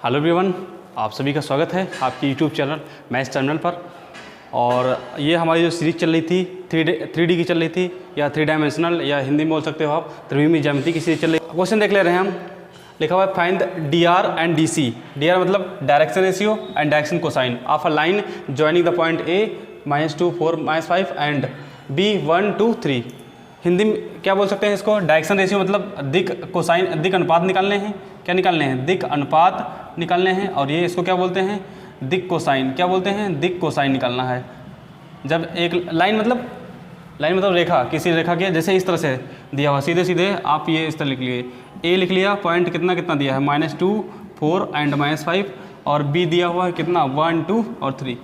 Hello everyone, आप सभी का स्वागत है आपकी यूट्यूब चैनल मैथ्स टर्मिनल पर। और ये हमारी जो सीरीज चल रही थी 3D की चल रही थी, या 3 डायमेंशनल, या हिंदी में बोल सकते हो आप त्रिविमीय ज्यामिति की सीरीज चल रही। क्वेश्चन देख ले रहे हैं हम। लिखा हुआ है find DR and DC। DR मतलब direction ratio and direction cosine of a line joining the point A -2 4 -5 and B 1 2 3। Hindi में क्या बोल सकते हैं इसको? डायरेक्शन रेशियो मतलब दिक कोसाइन, दिक अनुपात निकालने हैं। क्या निकालने हैं? दिक अनुपात निकालने हैं। और ये इसको क्या बोलते हैं? दिक कोसाइन। क्या बोलते हैं? दिक कोसाइन निकालना है। जब एक लाइन मतलब रेखा, किसी रेखा के जैसे इस तरह से दिया हुआ, सीधे सीधे आप ये इस तरह लिख लिए। ए लिख लिया, पॉइंट कितना कितना दिया है -2 4 एंड -5, और बी दिया हुआ है कितना 1 2 और 3।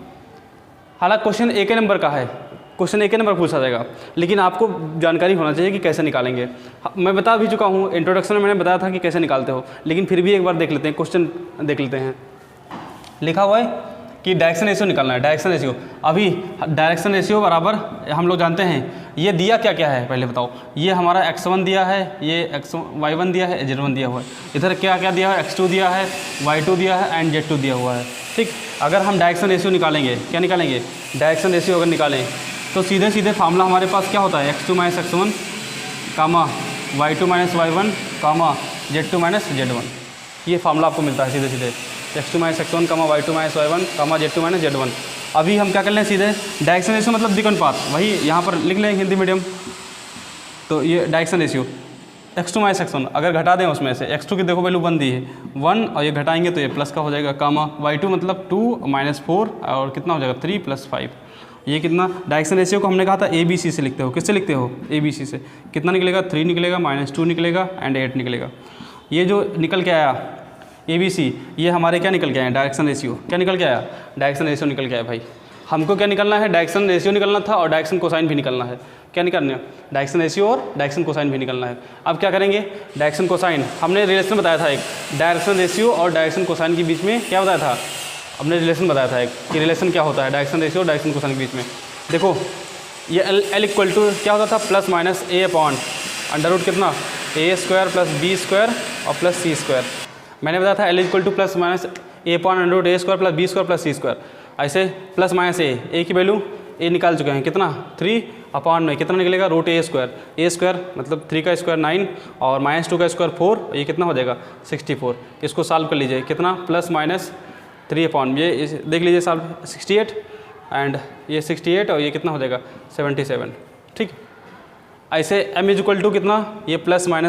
हालांकि क्वेश्चन एक ही नंबर का है, क्वेश्चन एक ही नंबर पूछा जाएगा, लेकिन आपको जानकारी होना चाहिए कि कैसे निकालेंगे। मैं बता भी चुका हूँ, इंट्रोडक्शन में मैंने बताया था कि कैसे निकालते हो, लेकिन फिर भी एक बार देख लेते हैं, क्वेश्चन देख लेते हैं। लिखा हुआ है कि डायरेक्शन रेशियो निकालना है। डायरेक्शन रेशियो, अभी डायरेक्शन रेशियो बराबर हम लोग जानते हैं। ये दिया क्या क्या है पहले बताओ। ये हमारा x1 दिया है, ये y1 दिया है, z1 दिया हुआ है। इधर क्या क्या दिया है? x2 दिया है, y2 दिया है एंड z2 दिया हुआ है। ठीक, अगर हम डायरेक्शन रेशियो निकालेंगे, क्या निकालेंगे? डायरेक्शन रेशियो अगर निकालें तो सीधे सीधे फार्मूला हमारे पास क्या होता है? x2 - x1 कामा y2 - y1 कामा z2 - z1। ये फार्मूला आपको मिलता है सीधे सीधे, x2 - x1 कामा y2 - y1 कामा z2 - z1। अभी हम क्या कर लें सीधे? डायरेक्शन रेशियो मतलब दिक अनुपात, वही यहाँ पर लिख लें हिंदी मीडियम। तो ये डायरेक्शन रेशियो x2 - x1 अगर घटा दें उसमें से, x2 की देखो वैल्यू 1 दी है, 1, और ये घटाएंगे तो ये प्लस का हो जाएगा, कामा y2 मतलब 2 - 4 और कितना हो जाएगा 3 + 5। ये कितना? डायरेक्शन रेशियो को हमने कहा था ABC से लिखते हो। किससे लिखते हो? ABC से। कितना निकलेगा? 3 निकलेगा, -2 निकलेगा एंड 8 निकलेगा। ये जो निकल के आया ABC, ये हमारे क्या निकल के आए? Direction ratio. क्या निकल के आया? डायरेक्शन रेशियो निकल के आया भाई। हमको क्या निकलना है? डायरेक्शन रेशियो निकलना था और डायरेक्शन कोसाइन भी निकलना है। क्या निकलना है? डायरेक्शन रेशियो और डायरेक्शन कोसाइन भी निकलना है। अब क्या करेंगे? डायरेक्शन कोसाइन हमने रिलेशन बताया था एक, डायरेक्शन रेशियो और डायरेक्शन कोसाइन के बीच में क्या बताया था? हमने रिलेशन बताया था एक, कि रिलेशन क्या होता है डायरेक्शन रेशियो और डायरेक्शन कोसाइन के बीच में। देखो ये L = क्या होता था? +- A/√, कितना? A² + B² और +C²। मैंने बताया था L = +- A/√A² + B² + C²। ऐसे +- A की वैल्यू A निकाल चुके हैं, कितना? 3/में कितना निकलेगा? √A²। A² मतलब 3 का स्क्वायर 9 और -2 का स्क्वायर 4, ये कितना हो जाएगा? 64। इसको सॉल्व कर लीजिए, कितना? +- 3/, ये देख लीजिए सॉल्व, 68 एंड ये 68 और ये कितना हो जाएगा? 77। ठीक, ऐसे m = कितना? ये +-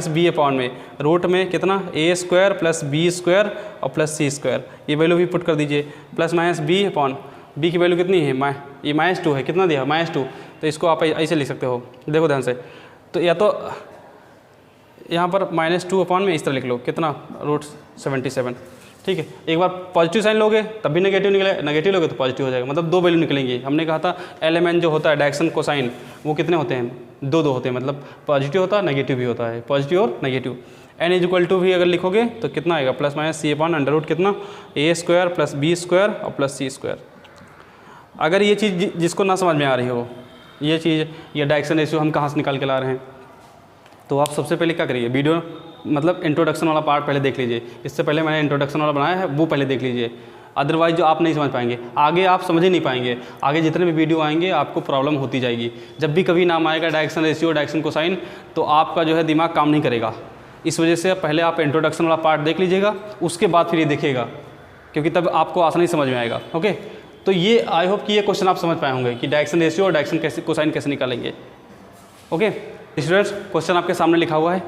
B/, में रूट में कितना? A² + B² और +C²। ये वैल्यू भी पुट कर दीजिए, +- B/, B की वैल्यू कितनी है? ये -2 है, कितना दिया? -2। तो इसको आप ऐसे लिख सकते हो, देखो ध्यान से। तो या तो यहाँ पर -2/, में इस तरह लिख लो, कितना? √77। ठीक है, एक बार पॉजिटिव साइन लोगे तब भी नेगेटिव निकलेगा, नेगेटिव लोगे तो पॉजिटिव हो जाएगा, मतलब 2 वैल्यू निकलेंगी। हमने कहा था LMN जो होता है डायरेक्शन कोसाइन, वो कितने होते हैं? 2 होते हैं, मतलब पॉजिटिव होता है, नेगेटिव भी होता है, पॉजिटिव और नेगेटिव। n = भी अगर लिखोगे तो कितना आएगा? +- C/√, कितना? A² + B² और +C²। अगर ये चीज़ जिसको ना समझ में आ रही हो, ये चीज़, ये डायरेक्शन रेशियो हम कहाँ से निकाल के ला रहे हैं, तो आप सबसे पहले क्या करिए? वीडियो मतलब इंट्रोडक्शन वाला पार्ट पहले देख लीजिए। इससे पहले मैंने इंट्रोडक्शन वाला बनाया है, वो पहले देख लीजिए। अदरवाइज जो आप नहीं समझ पाएंगे, आगे आप समझ ही नहीं पाएंगे। आगे जितने भी वीडियो आएंगे आपको प्रॉब्लम होती जाएगी। जब भी कभी नाम आएगा डायरेक्शन रेशियो, डायरेक्शन कोसाइन, तो आपका जो है दिमाग काम नहीं करेगा। इस वजह से पहले आप इंट्रोडक्शन वाला पार्ट देख लीजिएगा, उसके बाद फिर ये देखिएगा, क्योंकि तब आपको आसानी समझ में आएगा। ओके, तो ये आई होप कि ये क्वेश्चन आप समझ पाए होंगे कि डायरेक्शन रेशियो और डायरेक्शन कोसाइन कैसे निकालेंगे। ओके स्टूडेंट्स, क्वेश्चन आपके सामने लिखा हुआ है,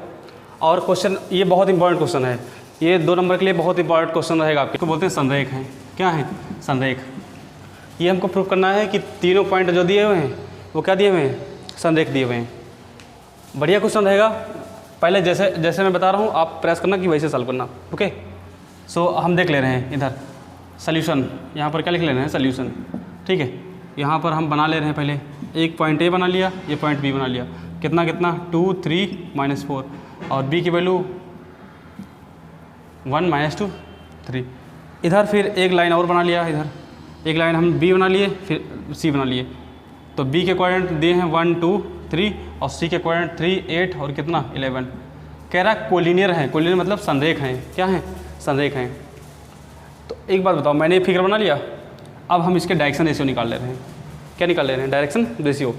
और क्वेश्चन ये बहुत इंपॉर्टेंट क्वेश्चन है। ये 2 नंबर के लिए बहुत इंपॉर्टेंट क्वेश्चन रहेगा आपके। इसको बोलते हैं संरेख हैं। क्या है? संरेख। ये हमको प्रूव करना है कि तीनों पॉइंट जो दिए हुए हैं वो क्या दिए हुए हैं? संरेख दिए हुए हैं। बढ़िया क्वेश्चन रहेगा। पहले जैसे मैं बता रहा हूँ आप प्रयास करना कि वैसे सॉल्व करना। ओके, सो हम देख ले रहे हैं इधर सोल्यूशन। यहाँ पर क्या लिख ले रहे हैं? सोल्यूशन। ठीक है, यहाँ पर हम बना ले रहे हैं। पहले एक पॉइंट A बना लिया, ये पॉइंट B बना लिया। कितना कितना? 2 3 -4, और B की वैल्यू 1 -2 3। इधर फिर एक लाइन और बना लिया, इधर एक लाइन हम B बना लिए, फिर C बना लिए। तो B के कोऑर्डिनेट दिए हैं 1 2 3 और C के कोऑर्डिनेट 3 8 और कितना 11। कह रहा कोलिनियर हैं। कोलिनियर मतलब संरेख हैं। क्या हैं? संरेख हैं। एक बात बताओ, मैंने फिगर बना लिया, अब हम इसके डायरेक्शन रेशियो निकाल ले रहे हैं। क्या निकाल ले रहे हैं? Direction ratio.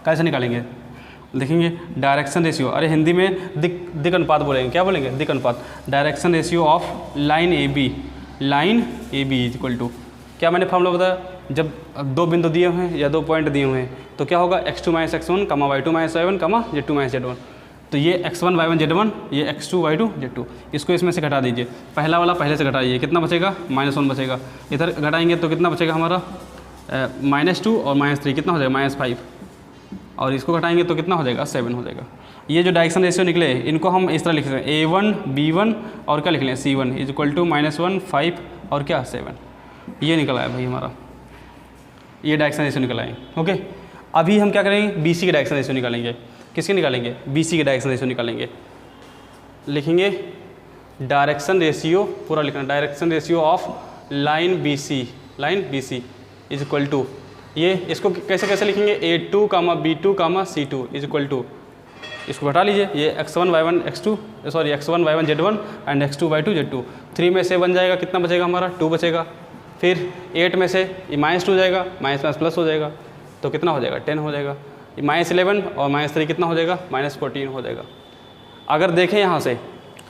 कैसे निकालेंगे? देखेंगे डायरेक्शन रेशियो, अरे हिंदी में दिक् अनुपात बोलेंगे। क्या बोलेंगे? दिक् अनुपात। Direction ratio of line A B, line A B is equal to, क्या मैंने फॉर्मूला बताया? जब दो बिंदु दिए हुए हैं या दो पॉइंट दिए हुए हैं तो क्या होगा? x2 - x1, y2 - y1, z2 - z1। तो ये x1 y1 z1, ये x2 y2 z2, इसको इसमें से घटा दीजिए। पहला वाला पहले से घटाइए, कितना बचेगा? -1 बचेगा। इधर घटाएंगे तो कितना बचेगा हमारा? -2 और -3 कितना हो जाएगा? -5। और इसको घटाएंगे तो कितना हो जाएगा? 7 हो जाएगा। ये जो डायरेक्शन रेशियो निकले इनको हम इस तरह लिख सकते हैं, A1 B1 और क्या लिख लें? C1 इज इक्वल टू -1 5 और क्या? 7। ये निकला है भाई हमारा, ये डायरेक्शन रेशियो निकला है। ओके, अभी हम क्या करेंगे? BC के डायरेक्शन रेशियो निकालेंगे। किसके निकालेंगे? BC के डायरेक्शन रेशियो निकालेंगे। लिखेंगे डायरेक्शन रेशियो, पूरा लिखना, direction ratio of line BC, line BC is equal to, ये इसको कैसे कैसे लिखेंगे? A2, B2, C2 is equal to, इसको घटा लीजिए, ये x1 y1 x2 sorry x1 y1 z1 and x2 y2 z2। 3 में से बन जाएगा, कितना बचेगा हमारा? 2 बचेगा। फिर 8 में से ये -2 जाएगा, माइनस प्लस हो जाएगा, तो कितना हो जाएगा? 10 हो जाएगा। ये -11 और -3 कितना हो जाएगा? -14 हो जाएगा। अगर देखें यहाँ से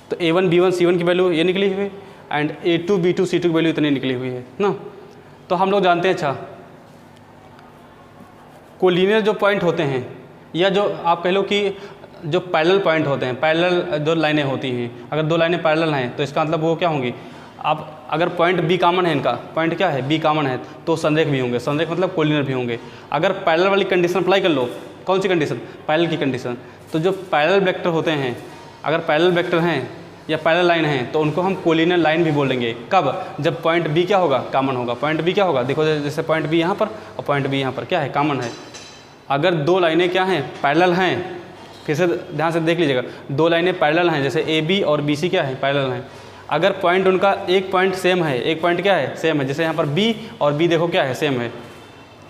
तो A1 B1 C1 की वैल्यू ये निकली हुई है एंड A2 B2 C2 की वैल्यू इतनी निकली हुई है ना। तो हम लोग जानते हैं, अच्छा कोलिनियर जो पॉइंट होते हैं या जो आप कह लो कि जो पैरेलल पॉइंट होते हैं, पैरेलल जो लाइनें होती हैं, अगर दो लाइनें पैरेलल हैं तो इसका मतलब वो क्या होंगी? आप अगर पॉइंट बी कॉमन है, इनका पॉइंट क्या है? बी कॉमन है, तो संरेख भी होंगे। संरेख मतलब कोलिनियर भी होंगे। अगर पैरेलल वाली कंडीशन अप्लाई कर लो, कौन सी कंडीशन? पैरेलल की कंडीशन। तो जो पैरेलल वेक्टर होते हैं, अगर पैरेलल वेक्टर हैं या पैरेलल लाइन हैं तो उनको हम कोलिनियर लाइन भी बोलेंगे। कब? जब पॉइंट बी क्या होगा? कॉमन होगा। पॉइंट बी क्या होगा? देखो जैसे पॉइंट बी यहाँ पर और पॉइंट बी यहाँ पर क्या है? कॉमन है। अगर दो लाइनें क्या हैं? पैरेलल हैं, फिर से ध्यान से देख लीजिएगा, दो लाइनें पैरेलल हैं, जैसे ए बी और बी सी क्या है? पैरेलल हैं। अगर पॉइंट उनका एक पॉइंट सेम है, एक पॉइंट क्या है? सेम है, जैसे यहाँ पर बी और बी देखो क्या है? सेम है,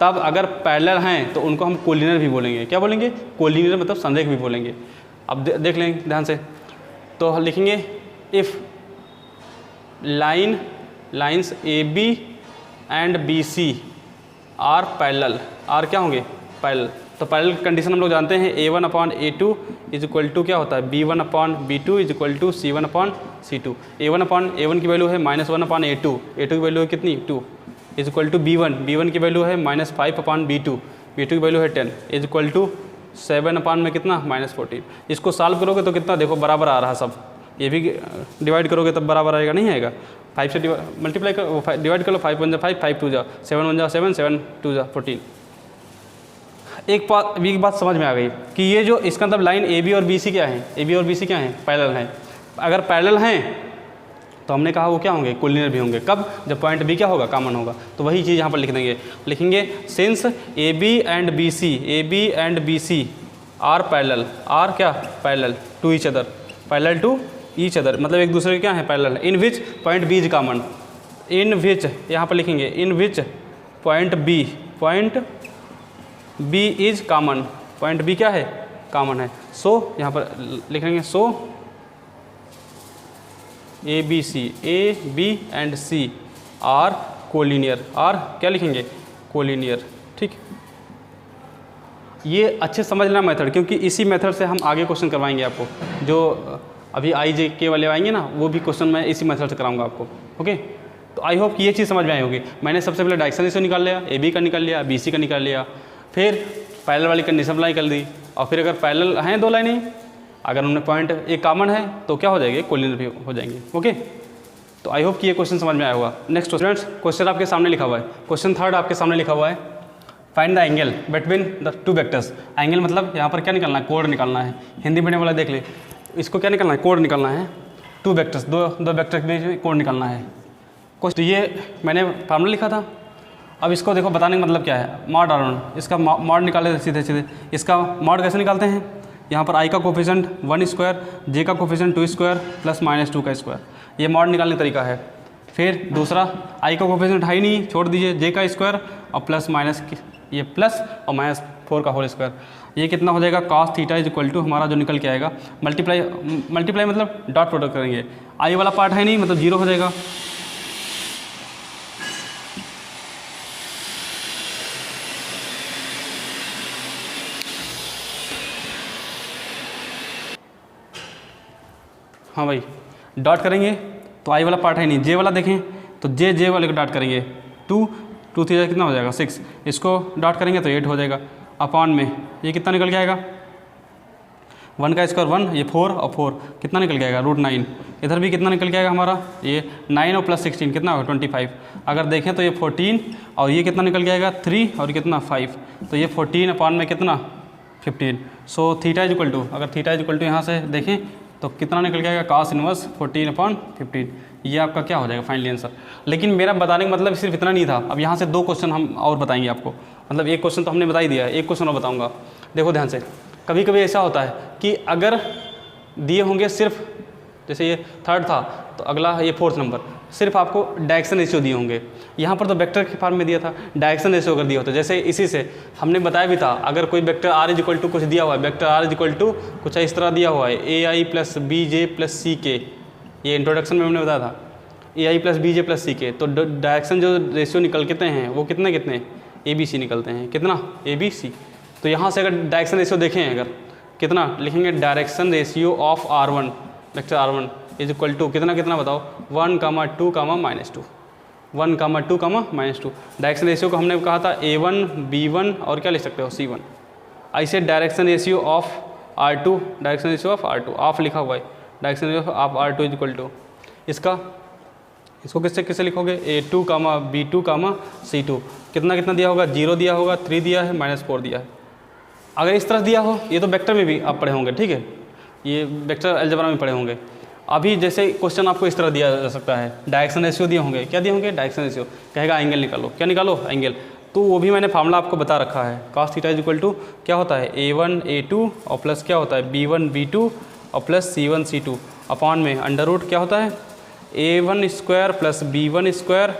तब अगर पैरेलल हैं तो उनको हम कोलिनियर भी बोलेंगे। क्या बोलेंगे? कोलिनियर मतलब संरेख भी बोलेंगे। अब देख लेंगे ध्यान से, तो लिखेंगे if lines A B and B C are parallel, are क्या होंगे? पैरेलल। तो पैरेलल कंडीशन हम लोग जानते हैं, A1/A2 इज इक्वल टू क्या होता है? B1/B2 is equal to C1/C2। A1/A1 की वैल्यू है -1/A2, A2 की वैल्यू है कितनी? 2 इज इक्वल टू B1 की वैल्यू है -5/B2, B2 की वैल्यू है 10 इज इक्वल टू 7 में कितना? -14। इसको सॉल्व करोगे तो कितना? देखो बराबर आ रहा सब, ये भी डिवाइड करोगे तब बराबर आएगा, नहीं आएगा? 5 से मल्टीप्लाई करो, डिवाइड कर लो, 5 1 5, 5 2 7 1 7, 7 2 14। एक बात समझ में आ गई कि ये जो इसका मतलब लाइन ए बी और बी सी क्या है? ए बी और बी सी क्या है? पैरेलल हैं। अगर पैरेलल हैं तो हमने कहा वो क्या होंगे? कोलिनियर भी होंगे। कब? जब पॉइंट बी क्या होगा? कॉमन होगा। तो वही चीज़ यहाँ पर लिख देंगे, लिखेंगे since A B and B C are parallel, are क्या? Parallel to each other, parallel to each other मतलब एक दूसरे के क्या है? Parallel. In which point B is common, in which यहाँ पर लिखेंगे in which point B is common, point B क्या है? कॉमन है। सो यहाँ पर लिखेंगे so A B and C are collinear, are क्या लिखेंगे? कोलिनियर। ठीक, ये अच्छे समझ लेना मेथड, क्योंकि इसी मेथड से हम आगे क्वेश्चन करवाएंगे आपको। जो अभी IJK वाले आएंगे ना, वो भी क्वेश्चन मैं इसी मेथड से कराऊंगा आपको। ओके, तो आई होप कि ये चीज़ समझ में आई होगी। मैंने सबसे पहले डायरेक्शन रेशियो निकाल लिया, AB का निकाल लिया, BC का निकाल लिया, फिर पैरेलल वाली कंडीशन अप्लाई कर दी, और फिर अगर पैरेलल हैं दो लाइनें, अगर उनमें पॉइंट एक कॉमन है तो क्या हो जाएंगे? कोलिनियर भी हो जाएंगे। ओके, तो आई होप कि ये क्वेश्चन समझ में आया होगा। नेक्स्ट स्टूडेंट्स, क्वेश्चन आपके सामने लिखा हुआ है, क्वेश्चन 3 आपके सामने लिखा हुआ है, find the angle between the two vectors. Angle मतलब यहाँ पर क्या निकालना है? कोण निकालना है। हिंदी मीडियम वाला देख ले, इसको क्या निकालना है? कोण निकालना है। टू वेक्टर्स, दो वेक्टर के बीच कोण निकालना है। तो ये मैंने फार्मूला लिखा था। अब इसको देखो, बताने का मतलब क्या है? मॉड R1, इसका मॉड निकाले सीधे सीधे। इसका मॉड कैसे निकालते हैं? यहाँ पर I का कोफिशिएंट 1², J का कोफिशिएंट 2² प्लस -2 का स्क्वायर, ये मॉड निकालने का तरीका है। फिर दूसरा, I का कोफिशिएंट है ही नहीं, छोड़ दीजिए, J का स्क्वायर और प्लस माइनस, ये प्लस और -4 का होल स्क्वायर, ये कितना हो जाएगा? cos theta is equal to हमारा जो निकल के आएगा, मल्टीप्लाई मतलब डॉट प्रोडक्ट करेंगे, I वाला पार्ट है नहीं मतलब 0 हो जाएगा, हाँ भाई, डॉट करेंगे तो आई वाला पार्ट है नहीं, जे वाला देखें तो जे वाले को डॉट करेंगे, 2 3 कितना हो जाएगा 6, इसको डॉट करेंगे तो 8 हो जाएगा। अपॉन में ये कितना निकल के आएगा, 1 का स्क्वायर 1, ये 4 और 4 कितना निकल के आएगा √9। इधर भी कितना निकल के आएगा हमारा, ये 9 और प्लस 16 कितना होगा 25। अगर देखें तो ये 14 और ये कितना निकल के आएगा 3 और कितना 5, तो ये 14 अपॉन में कितना 15। So theta is equal to, अगर थीटा इज इक्वल टू यहाँ से देखें तो कितना निकल के आएगा cos इनवर्स 14/15। ये आपका क्या हो जाएगा फाइनली आंसर। लेकिन मेरा बताने का मतलब सिर्फ इतना नहीं था, अब यहाँ से 2 क्वेश्चन हम और बताएंगे आपको, मतलब एक क्वेश्चन तो हमने बता ही दिया है, एक क्वेश्चन और बताऊँगा। देखो ध्यान से, कभी कभी ऐसा होता है कि अगर दिए होंगे सिर्फ, जैसे ये 3rd था तो अगला ये 4th नंबर, सिर्फ आपको डायरेक्शन रेशियो दिए होंगे। यहाँ पर तो वेक्टर के फॉर्म में दिया था, डायरेक्शन रेशियो अगर दिया होता, जैसे इसी से हमने बताया भी था, अगर कोई vector r is equal to कुछ दिया हुआ है, vector r is equal to कुछ इस तरह दिया हुआ है ai + bj + ck, ये इंट्रोडक्शन में हमने बताया था ai + bj + ck, तो डायरेक्शन जो रेशियो निकलते हैं वो कितने कितने abc निकलते हैं, कितना abc। तो यहाँ से अगर डायरेक्शन रेशियो देखें, अगर कितना लिखेंगे, direction ratio of r1 vector r1 is equal to कितना कितना बताओ, 1, 2, -2, 1, 2, -2। डायरेक्शन रेशियो को हमने कहा था a1 b1 और क्या लिख सकते हो c1। ऐसे direction ratio of r2, direction ratio of r2 of लिखा हुआ है, direction ratio of r2 is equal to इसको किससे किससे लिखोगे, a2, b2, c2। कितना कितना दिया होगा, 0 दिया होगा, 3 दिया है, -4 दिया है। अगर इस तरह दिया हो, ये तो वेक्टर में भी आप पढ़े होंगे, ठीक है, ये वेक्टर अलजेब्रा में पढ़े होंगे। अभी जैसे क्वेश्चन आपको इस तरह दिया जा सकता है, डायरेक्शन रेशियो दिए होंगे, क्या दिए होंगे, डायरेक्शन रेशियो, कहेगा एंगल निकालो, क्या निकालो, एंगल। तो वो भी मैंने फार्मूला आपको बता रखा है, cos theta is equal to क्या होता है, a1 a2 और प्लस क्या होता है b1 b2 और प्लस c1 c2 अपॉन में अंडर रूट क्या होता है a1 square plus b1 square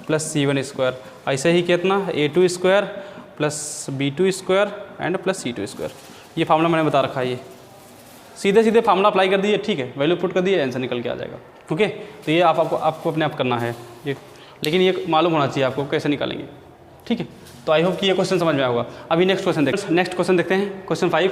plus c1 square, ऐसे ही कितना a2 square plus b2 square and plus c2 square. ये फार्मूला मैंने बता रखा है, ये सीधे सीधे फार्मूला अप्लाई कर दिए, ठीक है, वैल्यू पुट कर दिए, आंसर निकल के आ जाएगा। ओके, तो ये आपको अपने आप करना है ये, लेकिन ये मालूम होना चाहिए आपको कैसे निकालेंगे, ठीक है। तो आई होप कि ये क्वेश्चन समझ में आया होगा। अभी नेक्स्ट क्वेश्चन देखते हैं, question 5,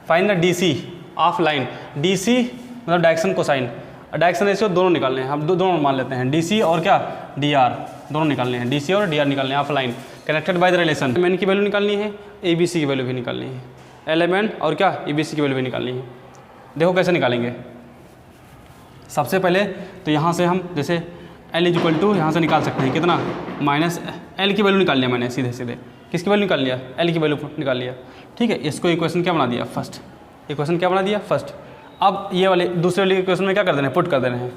find the DC of line. DC मतलब डायरेक्शन कोसाइन, डायरेक्शन रेशियो दोनों निकालने हैं, हम दोनों मान लेते हैं, DC और क्या DR दोनों निकालने हैं, DC और DR निकालने हैं of line connected by the relation. MN की वैल्यू निकालनी है, ABC की वैल्यू भी निकालनी है, LMN और क्या ABC की वैल्यू भी निकालनी है। देखो कैसे निकालेंगे। सबसे पहले तो यहाँ से हम जैसे L इज इक्वल टू यहाँ से निकाल सकते हैं कितना, -L की वैल्यू निकाल लिया मैंने, सीधे सीधे किसकी वैल्यू निकाल लिया, L की वैल्यू निकाल लिया, ठीक है। इसको इक्वेशन क्या बना दिया, फर्स्ट इक्वेशन क्या बना दिया, फर्स्ट। अब ये वाले दूसरे वाले इक्वेशन में क्या कर देना है, पुट कर देना है,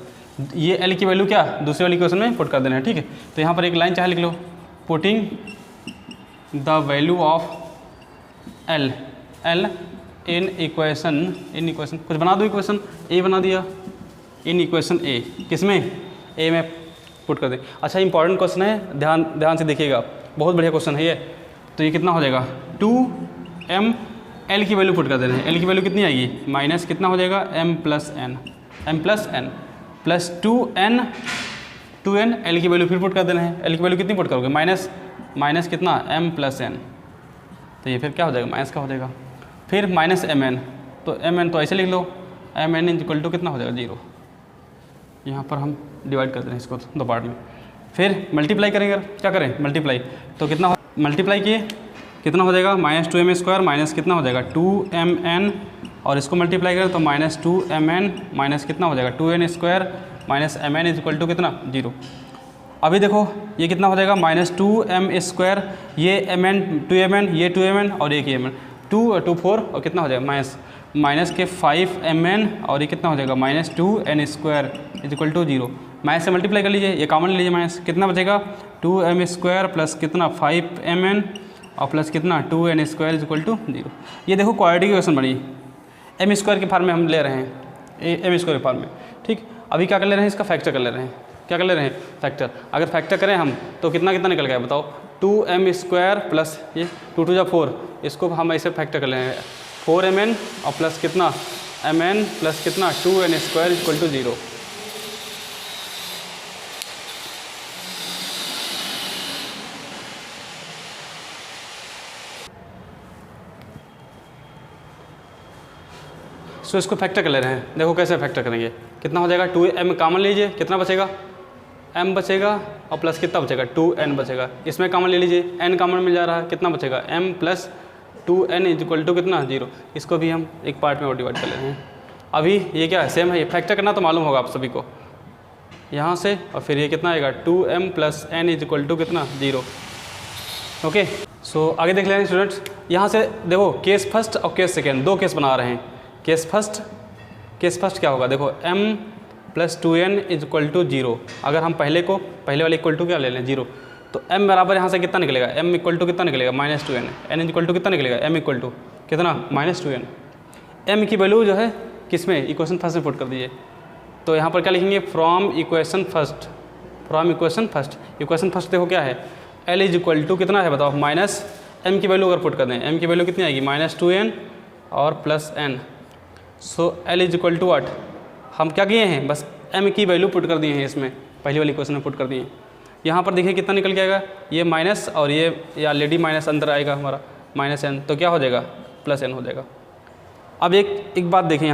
ये L की वैल्यू क्या दूसरे वाली इक्वेशन में पुट कर देना है, ठीक है। तो यहाँ पर एक लाइन चाहे लिख लो, putting the value of L in equation कुछ बना दो, इक्वेशन A बना दिया, इन इक्वेशन A किसमें, A में पुट कर दे। अच्छा इंपॉर्टेंट क्वेश्चन है, ध्यान से देखिएगा, बहुत बढ़िया क्वेश्चन है ये। तो ये कितना हो जाएगा, 2m L की वैल्यू पुट कर देना है, L की वैल्यू कितनी आएगी, माइनस कितना हो जाएगा m plus n plus 2n L की वैल्यू फिर पुट कर देना है, L की वैल्यू कितनी पुट करोगे, माइनस कितना m प्लस n, तो ये फिर क्या हो जाएगा, माइनस का हो जाएगा, फिर -mn, तो mn तो ऐसे लिख लो, mn इज इक्वल टू कितना हो जाएगा 0। यहाँ पर हम डिवाइड कर दें इसको 2 पार्ट में, फिर मल्टीप्लाई करेंगे, क्या करें मल्टीप्लाई, तो कितना मल्टीप्लाई किए कितना हो जाएगा, -2m स्क्वायर माइनस कितना हो जाएगा 2mn, और इसको मल्टीप्लाई करें तो -2mn माइनस कितना हो जाएगा 2n square minus mn is equal to कितना 0। अभी देखो ये कितना हो जाएगा, -2m स्क्वायर, ये mn 2mn, ये 2mn और एक ये mn, 2 4 और कितना हो जाएगा माइनस के 5mn और ये कितना हो जाएगा -2n square is equal to 0। Minus से मल्टीप्लाई कर लीजिए, ये कॉमन ले लीजिए, माइनस कितना बचेगा 2m स्क्वायर प्लस कितना 5mn और प्लस कितना 2n square is equal to 0। ये देखो क्वाड्रेटिक इक्वेशन बनी, m स्क्वायर के फॉर्म में हम ले रहे हैं, m स्क्वायर के फॉर्म में, ठीक। अभी क्या कर ले रहे हैं, इसका फैक्टर कर ले रहे हैं, क्या कर ले रहे हैं फैक्टर। अगर फैक्टर करें हम तो कितना निकल गया बताओ, 2m स्क्वायर प्लस ये 2 2 4, इसको हम ऐसे फैक्टर कर ले रहे हैं 4mn और प्लस कितना mn प्लस कितना 2n स्क्वायर इक्वल टू 0। सो इसको फैक्टर कर ले रहे हैं। देखो कैसे फैक्टर करेंगे, कितना हो जाएगा 2m कॉमन लीजिए, कितना बचेगा m बचेगा और प्लस कितना बचेगा 2n बचेगा। इसमें कॉमन ले लीजिए, n कॉमन मिल जा रहा है, कितना बचेगा m plus 2n equal to कितना 0। इसको भी हम एक पार्ट में और डिवाइड कर ले रहे हैं। अभी ये क्या है सेम है, ये फैक्टर करना तो मालूम होगा आप सभी को, यहाँ से और फिर ये कितना आएगा 2m plus n equal to कितना 0। ओके, सो आगे देख ले रहे हैं स्टूडेंट्स। यहाँ से देखो केस फर्स्ट और केस सेकेंड दो केस बना रहे हैं। केस फर्स्ट क्या होगा, देखो m plus 2n equal to 0। अगर हम पहले वाले इक्वल टू क्या ले लें 0, तो m बराबर यहाँ से कितना निकलेगा, m इक्वल टू कितना निकलेगा -2n, n इक्वल टू कितना निकलेगा m इक्वल टू कितना -2n। m की वैल्यू जो है किस में इक्वेशन फर्स्ट में पुट कर दीजिए। तो यहाँ पर क्या लिखेंगे from equation first, equation first देखो क्या है l इज इक्वल टू कितना है बताओ -m की वैल्यू अगर पुट कर दें, m की वैल्यू कितनी आएगी -2n और plus n। So l is equal to what, हम क्या किए हैं बस m की वैल्यू पुट कर दिए हैं, इसमें पहली वाली इक्वेशन में पुट कर दिए हैं। यहाँ पर देखिए कितना निकल के आएगा, ये माइनस और ये ऑलरेडी माइनस अंदर आएगा हमारा -n, तो क्या हो जाएगा +n हो जाएगा। अब एक बात देखें,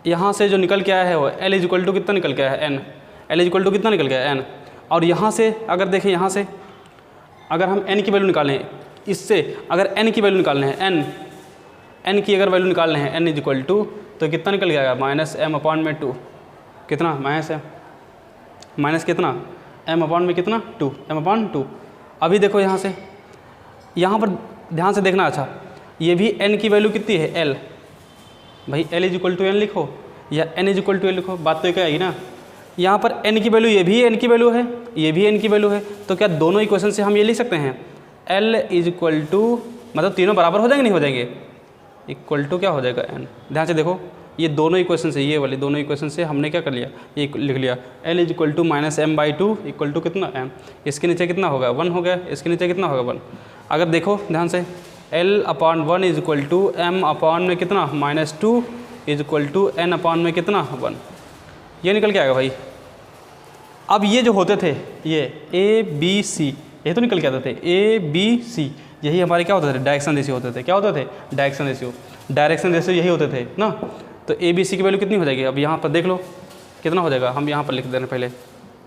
यहाँ से जो निकल के आया है वो l इज इक्वल टू कितना निकल के आया है n, l is equal to कितना निकल गया n। और यहाँ से अगर देखें, यहाँ से अगर हम n की वैल्यू निकालें, इससे अगर n की वैल्यू निकालने हैं n की अगर वैल्यू निकालने हैं n इज इक्वल टू, तो कितना निकल जाएगा -m/2 कितना माइनस कितना m/2 m/2। अभी देखो यहाँ पर ध्यान से देखना, अच्छा ये भी n की वैल्यू कितनी है l, भाई l is equal to n लिखो या n is equal to l लिखो, बात तो क्या आएगी ना। यहाँ पर n की वैल्यू, ये भी n की वैल्यू है, ये भी n की वैल्यू है, तो क्या दोनों इक्वेशन से हम ये लिख सकते हैं l इज इक्वल टू, मतलब तीनों बराबर हो जाएंगे नहीं हो जाएंगे, इक्वल टू क्या हो जाएगा n। ध्यान से देखो ये दोनों इक्वेशन से, ये वाले दोनों इक्वेशन से हमने क्या कर लिया, ये लिख लिया l is equal to -m/2 equal to कितना m, इसके नीचे कितना होगा 1 हो गया, इसके नीचे कितना होगा 1। अगर देखो ध्यान से l/1 इज इक्वल टू m/में कितना -2 इज इक्वल टू n/में में कितना 1, ये निकल के आएगा भाई। अब ये जो होते थे ये a b c, ये तो निकल के आते थे a b c, यही हमारे क्या होते थे डायरेक्शन रेशियो होते थे। क्या होते थे डायरेक्शन रेशियो यही होते थे ना। तो a b c की वैल्यू कितनी हो जाएगी, अब यहाँ पर देख लो कितना हो जाएगा, हम यहाँ पर लिख देना पहले,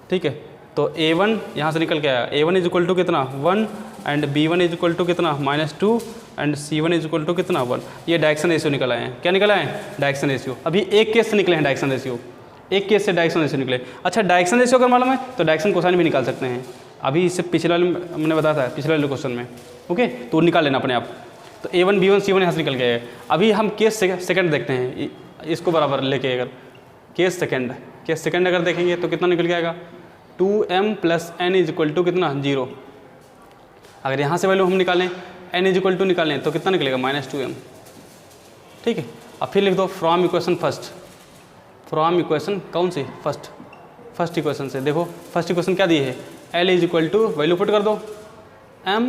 ठीक है। तो a1 यहाँ से निकल के आया, a1 इज इक्वल टू कितना 1 and b1 is equal to कितना -2 and c1 is equal to कितना 1। ये डायरेक्शन रेशियो निकल आए हैं। क्या निकल आए हैं डायरेक्शन रेशियो। अभी एक केस से निकले हैं डायरेक्शन रेशियो, एक केस से डायरेक्शन रेशियो निकले। अच्छा डायरेक्शन रेशियो अगर मालूम है तो डायरेक्शन कोसाइन भी निकाल सकते हैं। अभी इससे पिछले वाले हमने बताया था, पिछले वाले क्वेश्चन में, ओके, तो निकाल लेना अपने आप। तो a1 b1 c1 यहाँ से निकल गए। अभी हम केस सेकंड देखते हैं, इसको बराबर लेके अगर केस सेकंड अगर देखेंगे तो कितना निकल के आएगा 2m plus n is equal to कितना 0। अगर यहाँ से वैल्यू हम निकालें n इज इक्वल टू निकालें तो कितना निकलेगा -2m, ठीक है। अब फिर लिख दो from equation first, from equation कौन सी फर्स्ट इक्वेशन से। देखो फर्स्ट इक्वेशन क्या दी है l is equal to, value put कर दो m,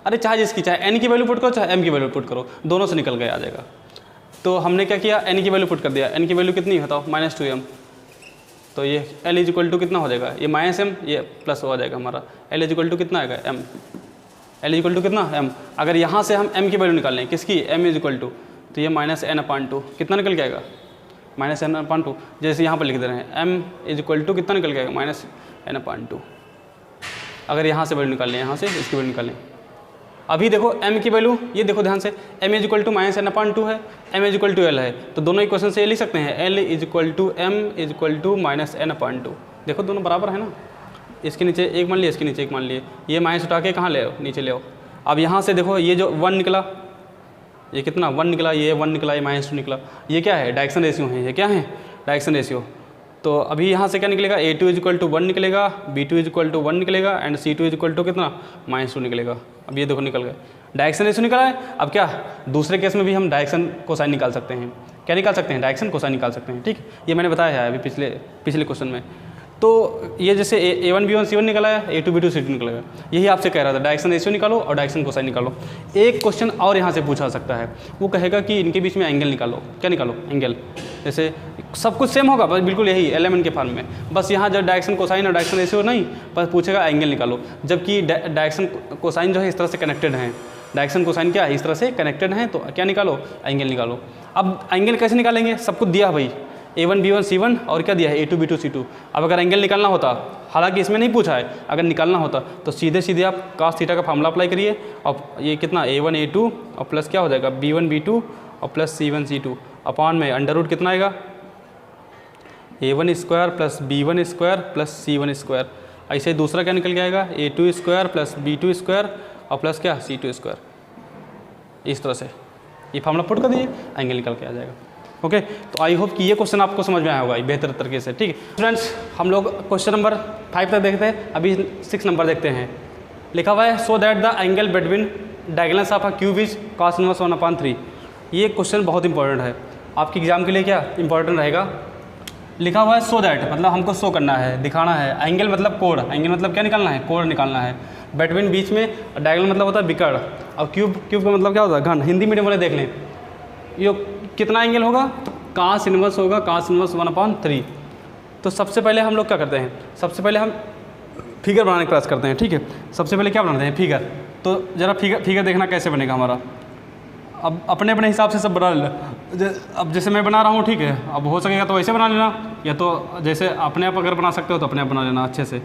अरे चाहे जिसकी, चाहे n की वैल्यू पुट करो चाहे m की वैल्यू पुट करो, दोनों से निकल के आ जाएगा। तो हमने क्या किया n की वैल्यू पुट कर दिया, n की वैल्यू कितनी बताओ -2m, तो ये l इज इक्वल टू कितना हो जाएगा, ये -m ये प्लस हो जाएगा हमारा, l इज इक्वल टू कितना आएगा m, l is equal to कितना m। अगर यहाँ से हम m की वैल्यू निकाल लें किसकी, m इज इक्वल टू, तो ये -n/2 कितना निकल के आएगा -n/2। जैसे यहाँ पर लिख दे रहे हैं m इज इक्वल टू कितना निकल के आएगा -n/2। अगर यहाँ से वैल्यू निकाल लें, यहाँ से इसकी वैल्यू निकाल लें। अभी देखो m की वैल्यू, ये देखो ध्यान से m is equal to -n/2 है, m is equal to l है, तो दोनों इक्वेशन से ये लिख सकते हैं l is equal to m is equal to -n/2। देखो दोनों बराबर है ना, इसके नीचे एक मान लिए, इसके नीचे एक मान लिए, ये माइनस उठा के कहाँ ले आओ, नीचे ले आओ। अब यहाँ से देखो ये जो 1 निकला, ये कितना 1 निकला, ये 1 निकला, ये -2 निकला, ये क्या है डायरेक्शन रेशियो है, ये क्या है डायरेक्शन रेशियो। तो अभी यहाँ से क्या निकलेगा a2 इज इक्वल टू 1 निकलेगा, b2 इज इक्वल टू 1 निकलेगा and c2 is equal to कितना -2 निकलेगा। अब ये देखो निकल गया, डायरेक्शन रेशियो निकला है। अब क्या दूसरे केस में भी हम डायरेक्शन कोसाइन निकाल सकते हैं, क्या निकाल सकते हैं डायरेक्शन कोसाइन निकाल सकते हैं, ठीक। ये मैंने बताया है अभी पिछले क्वेश्चन में। तो ये जैसे a1 b1 c1 निकला है, a2 b2 c2 निकलेगा, यही आपसे कह रहा था डायरेक्शन रेशियो निकालो और डायरेक्शन कोसाइन निकालो। एक क्वेश्चन और यहाँ से पूछा सकता है, वो कहेगा कि इनके बीच में एंगल निकालो। क्या निकालो एंगल, जैसे सब कुछ सेम होगा बस बिल्कुल यही एलिमेंट के फॉर्म में, बस यहाँ जब डायरेक्शन कोसाइन और डायरेक्शन रेशियो नहीं, बस पूछेगा एंगल निकालो। जबकि डायरेक्शन कोसाइन जो है इस तरह से कनेक्टेड हैं डायरेक्शन कोसाइन क्या है, इस तरह से कनेक्टेड हैं, तो क्या निकालो, एंगल निकालो। अब एंगल कैसे निकालेंगे, सब कुछ दिया भाई, A1 B1 C1 और क्या दिया है, A2 B2 C2। अब अगर एंगल निकालना होता, हालांकि इसमें नहीं पूछा है, अगर निकालना होता तो सीधे सीधे आप cos थीटा का फार्मूला अप्लाई करिए, और ये कितना A1 A2 और प्लस क्या हो जाएगा B1 B2 और प्लस C1 C2 अपॉन में अंडर रूट कितना आएगा, A1 square plus B1 square plus C1 square. ऐसे ही दूसरा क्या निकल के आएगा, A2 square plus B2 square और प्लस क्या C2 स्क्वायर। इस तरह से ये फार्मूला पुट कर दीजिए, एंगल निकल के आ जाएगा। ओके, तो आई होप कि ये क्वेश्चन आपको समझ में आया होगा बेहतर तरीके से। ठीक है फ्रेंड्स, हम लोग क्वेश्चन नंबर 5 तक देखते हैं, अभी 6 नंबर देखते हैं। लिखा हुआ है सो that the angle between diagonals of a cube is cos inverse 1/3। ये क्वेश्चन बहुत इंपॉर्टेंट है आपके एग्जाम के लिए, क्या इंपॉर्टेंट रहेगा। लिखा हुआ है सो दैट मतलब हमको शो करना है, दिखाना है, एंगल मतलब कोण, एंगल मतलब क्या निकालना है, कोण निकालना है, बिटवीन बीच में, डायगोनल मतलब होता है बिकड़, और क्यूब का मतलब क्या होता है, घन। हिंदी मीडियम वाले देख लें, ये कितना एंगल होगा, cos इनवर्स होगा, cos इनवर्स 1/3। तो सबसे पहले हम लोग क्या करते हैं, सबसे पहले हम फिगर बनाने का प्रयास करते हैं। ठीक है, सबसे पहले क्या बनाते हैं, फिगर। तो ज़रा फिगर देखना कैसे बनेगा हमारा। अब अपने अपने हिसाब से सब बना लेना। अब जैसे मैं बना रहा हूँ, ठीक है, अब हो सकेगा तो ऐसे बना लेना, या तो जैसे अपने आप अगर बना सकते हो तो अपने आप बना लेना अच्छे से,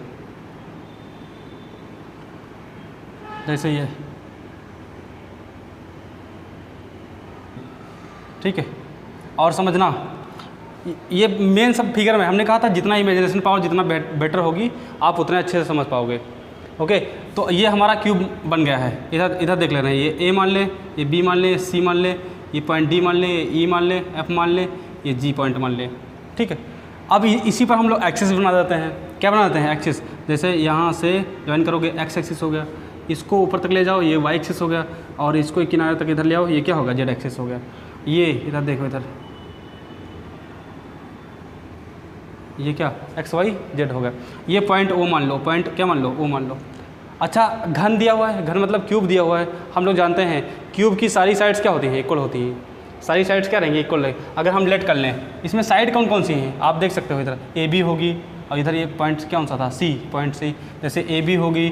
जैसे ये। ठीक है, और समझना ये मेन सब फिगर में हमने कहा था जितना इमेजिनेशन पावर जितना बेटर होगी आप उतने अच्छे से समझ पाओगे। ओके, तो ये हमारा क्यूब बन गया है। इधर देख लेना, ये ए मान ले, ये बी मान ले, सी मान ले, ये पॉइंट डी मान ले, ये ई मान ले, एफ मान ले, ये जी पॉइंट मान ले। ठीक है, अब इसी पर हम लोग एक्सिस बना देते हैं। क्या बना देते हैं, एक्सिस। जैसे यहाँ से ज्वाइन करोगे, एक्स एक्सिस हो गया, इसको ऊपर तक ले जाओ, ये वाई एक्सिस हो गया, और इसको किनारे तक इधर ले आओ, ये क्या होगा, जेड एक्सिस हो गया। ये इधर देखो, इधर ये क्या, एक्स वाई जेड हो गया। ये पॉइंट ओ मान लो, पॉइंट क्या मान लो, ओ मान लो। अच्छा, घन दिया हुआ है, घन मतलब क्यूब दिया हुआ है। हम लोग जानते हैं क्यूब की सारी साइड्स क्या होती हैं, इक्वल होती हैं। सारी साइड्स क्या रहेंगी, इक्वल रहेंगी। अगर हम लेट कर लें, इसमें साइड कौन कौन सी हैं आप देख सकते हो, इधर ए बी होगी, और इधर ये पॉइंट कौन सा था, सी, पॉइंट सी। जैसे ए बी होगी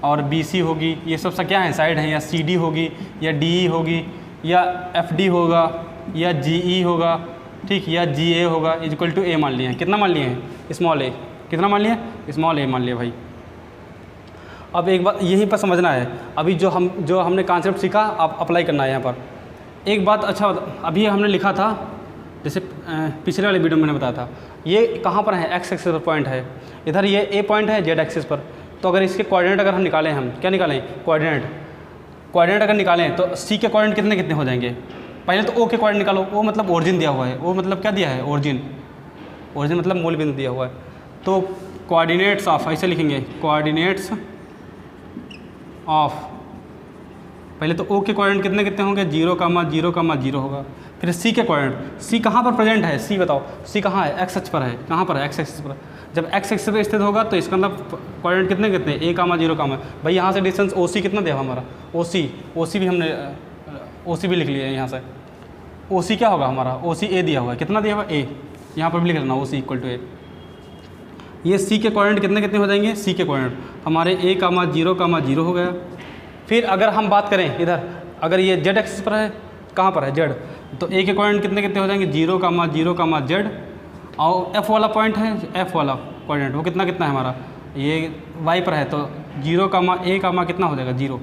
और बी सी होगी, ये सब क्या हैं, साइड हैं। या सी डी होगी, या डी ई होगी, या एफ डी होगा, या जी ई होगा, ठीक, या जी ए होगा, इक्वल टू ए मान लिए हैं। कितना मान लिए हैं, स्मॉल ए। कितना मान लिया, स्मॉल ए मान लिया भाई। अब एक बात यहीं पर समझना है, अभी जो हमने कॉन्सेप्ट सीखा आप अप्लाई करना है यहाँ पर। एक बात अच्छा, अभी हमने लिखा था, जैसे पिछले वाले वीडियो में मैंने बताया था, ये कहाँ पर है, एक्स एक्सिस पर पॉइंट है, इधर ये ए पॉइंट है जेड एक्सिस पर। तो अगर इसके कोऑर्डिनेट अगर हम निकालें, हम क्या निकालें, कोऑर्डिनेट अगर निकालें तो सी के कोऑर्डिनेट कितने कितने हो जाएंगे। पहले तो ओ के कोऑर्डिनेट निकालो, ओ मतलब ओरिजिन दिया हुआ है, ओ मतलब क्या दिया है, ओरिजिन मतलब मूल बिंदु दिया हुआ है। तो कोऑर्डिनेट्स ऑफ, ऐसे लिखेंगे, कोऑर्डिनेट्स ऑफ, पहले तो ओ के कोऑर्डिनेट कितने कितने होंगे, 0,0,0 होगा। फिर सी के कोऑर्डिनेट, सी कहाँ पर प्रेजेंट है, सी बताओ, सी कहाँ है, एक्स अक्ष पर है। कहाँ पर है, एक्स एक्सिस पर। जब एक्स एक्सिस पर स्थित होगा तो इसका मतलब कोऑर्डिनेट कितने कितने, 1,0, भाई यहाँ से डिस्टेंस ओ सी कितना दिया हमारा, ओ सी भी हमने ओ सी भी लिख लिया है यहाँ से। ओ सी क्या होगा हमारा, ओ सी ए दिया हुआ है, कितना दिया हुआ है, ए। यहाँ पर भी लिख लेना, ओ सी इक्वल टू ए। ये सी के कोऑर्डिनेट कितने कितने हो जाएंगे, सी के कोऑर्डिनेट हमारे 1,0,0 हो गया। फिर अगर हम बात करें इधर, अगर ये जेड एक्सिस पर है, कहाँ पर है, जेड, तो ए के कोऑर्डिनेट कितने कितने हो जाएंगे, 0,0, जेड। और एफ वाला पॉइंट है, एफ वाला कोऑर्डिनेट वो कितना कितना है हमारा, ये वाई पर है, तो 0,a, कितना हो जाएगा, 0।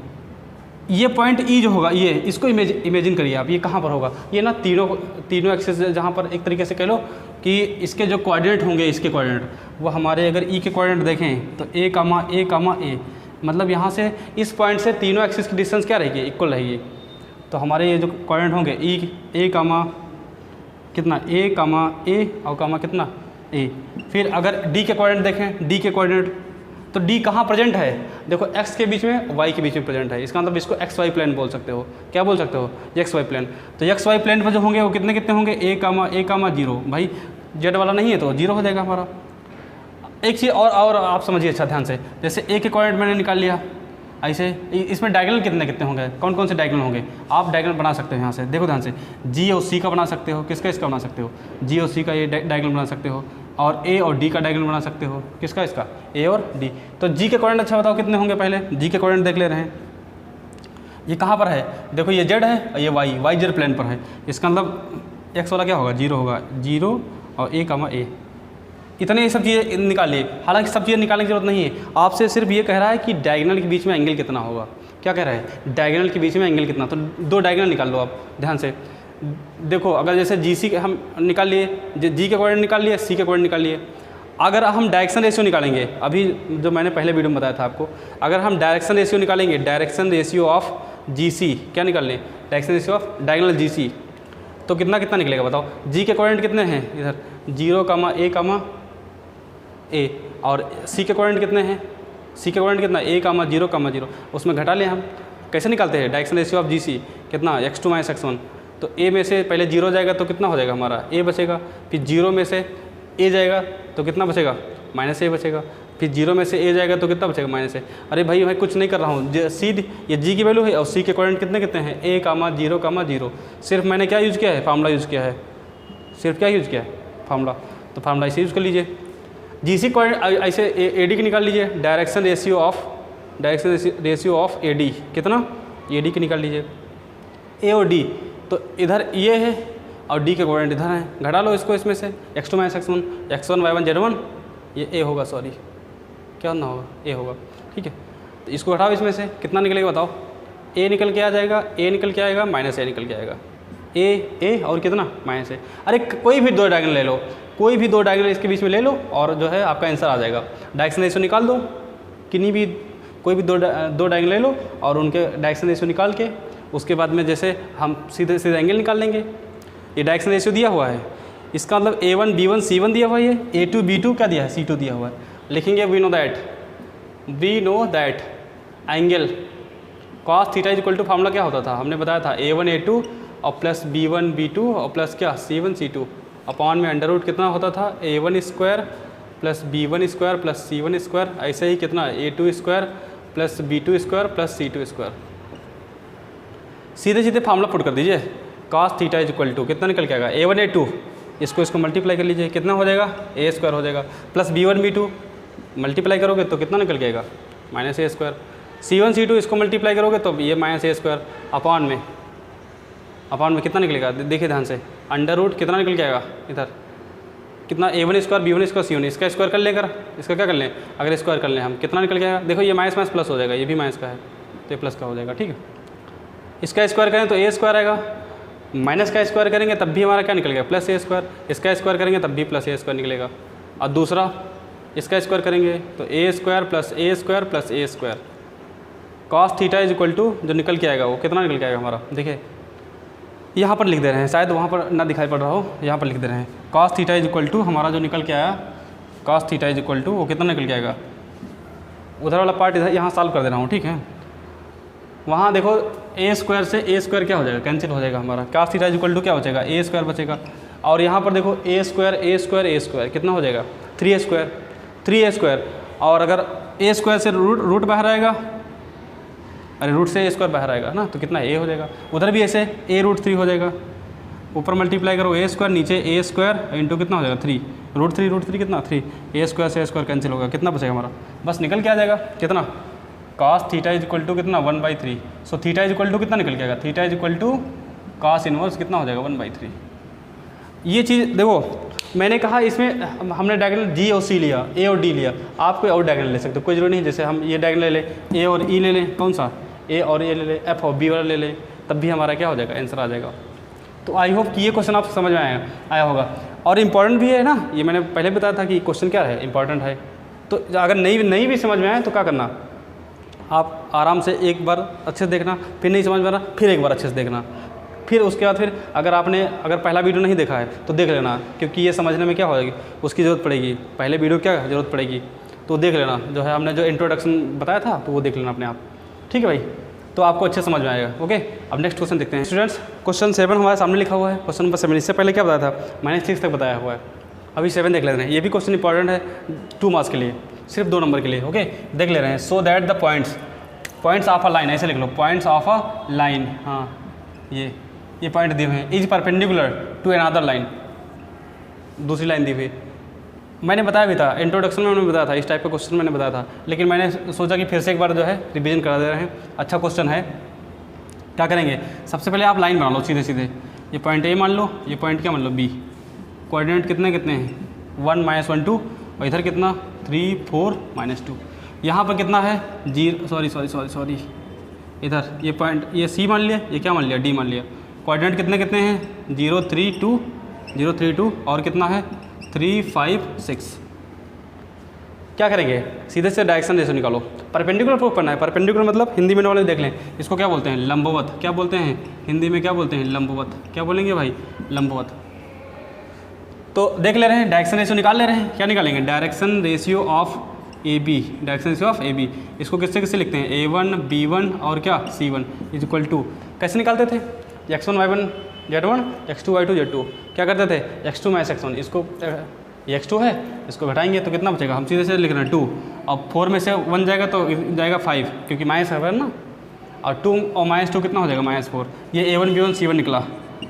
ये पॉइंट ई जो होगा, ये इसको इमेजिन करिए आप, ये कहाँ पर होगा, ये ना तीनों एक्सिस, जहाँ पर एक तरीके से कह लो कि इसके जो कोऑर्डिनेट होंगे, इसके कोऑर्डिनेट वो हमारे, अगर ई के कोऑर्डिनेट देखें तो a, मतलब यहाँ से इस पॉइंट से तीनों एक्सिस की डिस्टेंस क्या रहेगी, इक्वल रहेगी। तो हमारे ये जो कोऑर्डिनेट होंगे a, कितना, a, और कितना, a। फिर अगर d के कोऑर्डिनेट देखें, d के कोऑर्डिनेट, तो d कहाँ प्रेजेंट है, देखो x के बीच में, y के बीच में प्रेजेंट है। इसका मतलब इसको एक्स वाई प्लेन बोल सकते हो। क्या बोल सकते हो, एक्स वाई प्लेन। तो एक्स वाई प्लेन पर जो होंगे वो कितने कितने होंगे, a, 0। भाई जेड वाला नहीं है तो 0 हो जाएगा हमारा। एक चीज़ और आप समझिए अच्छा ध्यान से, जैसे a के कोऑर्डिनेट मैंने निकाल लिया, ऐसे इसमें डायगोनल कितने कितने होंगे, कौन कौन से डायगोनल होंगे, आप डायगोनल बना सकते हो यहाँ से, देखो ध्यान से। जी और सी का बना सकते हो, किसका, इसका बना सकते हो, जी और सी का ये डायगोनल बना सकते हो, और ए और डी का डायगोनल बना सकते हो, किसका, इसका, ए और डी। तो जी के कोऑर्डिनेट अच्छा बताओ कितने होंगे, पहले जी के कोऑर्डिनेट देख ले रहे हैं। ये कहाँ पर है, देखो ये जेड है और ये वाई जेड प्लेन पर है। इसका मतलब एक्स वाला क्या होगा, 0 होगा, 0 और ए कामा ए, इतने ये सब चीज़ें निकालिए। हालांकि सब चीज़ें निकालने की जरूरत नहीं है, आपसे सिर्फ ये कह रहा है कि डायगोनल के बीच में एंगल कितना होगा। क्या कह रहा है, डायगोनल के बीच में एंगल कितना, तो 2 डायगोनल निकाल लो आप ध्यान से। देखो अगर जैसे GC के हम निकाल लिए, जी के कोऑर्डिनेट निकाल लिए, सी के कोऑर्डिनेट निकाल लिए। अगर हम डायरेक्शन रेशियो निकालेंगे, अभी जो मैंने पहले वीडियो में बताया था आपको, अगर हम डायरेक्शन रेशियो निकालेंगे, डायरेक्शन रेशियो ऑफ GC क्या निकाल लें, direction ratio of diagonal GC, तो कितना कितना निकलेगा बताओ। जी के कोऑर्डिनेट कितने हैं इधर, 0 कामा ए, और सी के कोऑर्डिनेट कितने हैं, सी के कोऑर्डिनेट कितना, a कामा 0, उसमें घटा लें हम। कैसे निकालते हैं, डायरेक्शन रेशियो ऑफ GC कितना, x2 - x1, तो a में से पहले 0 जाएगा तो कितना हो जाएगा हमारा, a बचेगा, फिर 0 में से a जाएगा तो कितना बचेगा, -a बचेगा, फिर 0 में से a जाएगा तो कितना बचेगा, -a। अरे भाई कुछ नहीं कर रहा हूँ, सीध ये g की वैल्यू है और c के कोऑर्डिनेट कितने कितने हैं, a कामा 0, सिर्फ मैंने क्या यूज़ किया है, फार्मूला यूज़ किया है, सिर्फ क्या यूज़ किया है, फार्मूला, तो फार्मूला इसे यूज़ कर लीजिए। GC कोऑर्डिनेट ऐसे AD की निकाल लीजिए, डायरेक्शन रेशियो ऑफ AD कितना, AD की निकाल लीजिए, A और D, तो इधर ये है और D के कोऑर्डिनेट इधर हैं, घटा लो इसको इसमें से, x2 - x1, x1 y1 z1, ये A होगा, सॉरी क्या ना होगा, A होगा, ठीक है। तो इसको घटाओ इसमें से, कितना निकलेगा बताओ, A निकल के आ जाएगा, A निकल के आएगा, -a निकल के आएगा, A और कितना, -a। अरे कोई भी 2 डायगोनल ले लो, कोई भी 2 डायगोनल इसके बीच में ले लो और जो है आपका आंसर आ जाएगा। डायरेक्शन रेशियो निकाल दो, किन्हीं भी कोई भी 2 डायगोनल ले लो और उनके डायरेक्शन रेशियो निकाल के उसके बाद में जैसे हम सीधे सीधे एंगल निकाल लेंगे। ये डायरेक्शन रेशियो दिया हुआ है, इसका मतलब A1 B1 C1 दिया हुआ है, A2 B2 क्या दिया है, C2 दिया हुआ है। लिखेंगे we know that angle cos theta is equal to, formula क्या होता था हमने बताया था, A1 A2 और प्लस B1 B2 और प्लस क्या C1 C2 अपॉन में अंडर रूट कितना होता था, A1 square plus B1 square plus C1 square, ऐसे ही कितना A2 square plus B2 square plus C2 square. सीधे सीधे फार्मूला पुट कर दीजिए, cos theta is equal to कितना निकल के आएगा, A1 A2, इसको मल्टीप्लाई कर लीजिए, कितना हो जाएगा, A स्क्वायर हो जाएगा, प्लस B1 B2 मल्टीप्लाई करोगे तो कितना निकल के आएगा, -a स्क्वायर, C1 C2 इसको मल्टीप्लाई करोगे तो ये -a स्क्वायर, अपॉन में कितना निकलेगा, देखिए ध्यान से, अंडर रूट कितना निकल के आएगा इधर, कितना A1 square B1 square C1, इसका स्क्वायर कर लेकर, इसका क्या कर लें, अगर स्क्वायर कर लें हम, कितना निकल के आएगा, देखो ये माइनस प्लस हो जाएगा, ये भी माइनस का है तो ये प्लस का हो जाएगा, ठीक है। इसका स्क्वायर करें तो A स्क्वायर आएगा, माइनस का स्क्वायर करेंगे तब भी हमारा क्या निकलेगा, प्लस A स्क्वायर, इसका स्क्वायर करेंगे तब भी प्लस A स्क्वायर निकलेगा, और दूसरा इसका स्क्वायर करेंगे तो A square plus A square plus A square, cos theta is equal to जो निकल के आएगा वो कितना निकल के आएगा हमारा, देखिए यहाँ पर लिख दे रहे हैं, शायद वहाँ पर ना दिखाई पड़ रहा हो, यहाँ पर लिख दे रहे हैं, cos theta is equal to हमारा जो निकल के आया, cos theta is equal to वो कितना निकल के आएगा, उधर वाला पार्ट इधर यहाँ सॉल्व कर दे रहा हूँ, ठीक है। वहाँ देखो A स्क्वायर से A स्क्वायर क्या हो जाएगा, कैंसिल हो जाएगा हमारा, cos theta is equal to क्या हो जाएगा, A स्क्वायर बचेगा, और यहाँ पर देखो A स्क्वायर कितना हो जाएगा, 3A स्क्वायर, और अगर A स्क्वायर से रूट बाहर आएगा, अरे रूट से A स्क्वायर बाहर आएगा ना, तो कितना A हो जाएगा, उधर भी ऐसे A√3 हो जाएगा, ऊपर मल्टीप्लाई करो A स्क्वायर, नीचे A स्क्वायर इंटू कितना हो जाएगा 3, √3 कितना 3, A स्क्वायर से A स्क्वायर कैंसिल होगा, कितना बचेगा हमारा, बस निकल के आ जाएगा कितना, cos theta is equal to कितना 1/3, so theta is equal to कितना निकल के आएगा, theta is equal to cos inverse कितना हो जाएगा 1/3। ये चीज़ देखो मैंने कहा इसमें हमने डायगोनल G और C लिया, A और D लिया, आप कोई और डायगोनल ले सकते हो, कोई जरूरी नहीं, जैसे हम ये डायगोनल ले लें, A और E ले लें, कौन सा A और A ले लें, F और B वाला ले लें, तब भी हमारा क्या हो जाएगा, आंसर आ जाएगा। तो आई होप कि ये क्वेश्चन आपको समझ में आया होगा, और इम्पॉर्टेंट भी है ना, ये मैंने पहले बताया था कि क्वेश्चन क्या है, इंपॉर्टेंट है। तो अगर नहीं भी समझ में आए तो क्या करना, आप आराम से एक बार अच्छे से देखना, फिर नहीं समझ में आ रहा फिर एक बार अच्छे से देखना, फिर उसके बाद फिर अगर पहला वीडियो नहीं देखा है तो देख लेना, क्योंकि ये समझने में क्या होगी उसकी ज़रूरत पड़ेगी, पहले वीडियो क्या ज़रूरत पड़ेगी तो देख लेना, जो है हमने जो इंट्रोडक्शन बताया था तो वो देख लेना अपने आप, ठीक है भाई, तो आपको अच्छे समझ में आएगा। ओके, अब नेक्स्ट क्वेश्चन देखते हैं स्टूडेंट्स। क्वेश्चन 7 हमारे सामने लिखा हुआ है, क्वेश्चन नंबर 7, इससे पहले क्या बताया था, -6 तक बताया हुआ है, अभी 7 देख लेते हैं। ये भी क्वेश्चन इंपॉर्टेंट है 2 मार्क्स के लिए, सिर्फ 2 नंबर के लिए। ओके, देख ले रहे हैं, so that the points of a line, ऐसे लिख लो, पॉइंट्स ऑफ अ लाइन, हाँ ये पॉइंट दिए हुए हैं, is perpendicular to another line, दूसरी लाइन दी हुई। मैंने बताया भी था, इंट्रोडक्शन में मैंने बताया था, इस टाइप का क्वेश्चन मैंने बताया था, लेकिन मैंने सोचा कि फिर से एक बार जो है रिवीजन करा दे रहे हैं। अच्छा क्वेश्चन है, क्या करेंगे, सबसे पहले आप लाइन बना लो सीधे सीधे, ये पॉइंट ए मान लो, ये पॉइंट क्या मान लो बी, कोऑर्डिनेट कितने कितने हैं 1 -1 2, और इधर कितना 3 4 -2, यहाँ पर कितना है 0 सॉरी इधर ये पॉइंट ये सी मान लिया, ये क्या मान लिया डी मान लिया, कोऑर्डिनेट कितने कितने हैं 0 3 2 और कितना है 3 5 6। क्या करेंगे, सीधे से डायरेक्शन रेशो निकालो, परपेंडिकुलर प्रूफ करना है। परपेंडिकुलर मतलब हिंदी में वाले देख लें, इसको क्या बोलते हैं लंबवत, क्या बोलते हैं हिंदी में क्या बोलते हैं लंबवत, क्या बोलेंगे भाई लंबवत। तो देख ले रहे हैं डायरेक्शन रेशियो निकाल ले रहे हैं, क्या निकालेंगे direction ratio of A B, direction ratio of A B, इसको किससे किससे लिखते हैं A1 B1 और क्या C1 इज इक्वल टू, कैसे निकालते थे x1 y1 z1 x2 y2 z2, क्या करते थे x2 - x1, इसको ये x2 है इसको घटाएंगे तो कितना बचेगा, हम सीधे से लिख रहे हैं 2, अब 4 में से 1 जाएगा तो जाएगा 5 क्योंकि माइनस है ना, और 2 और -2 कितना हो जाएगा -4, ये A1 B1 C1 निकला।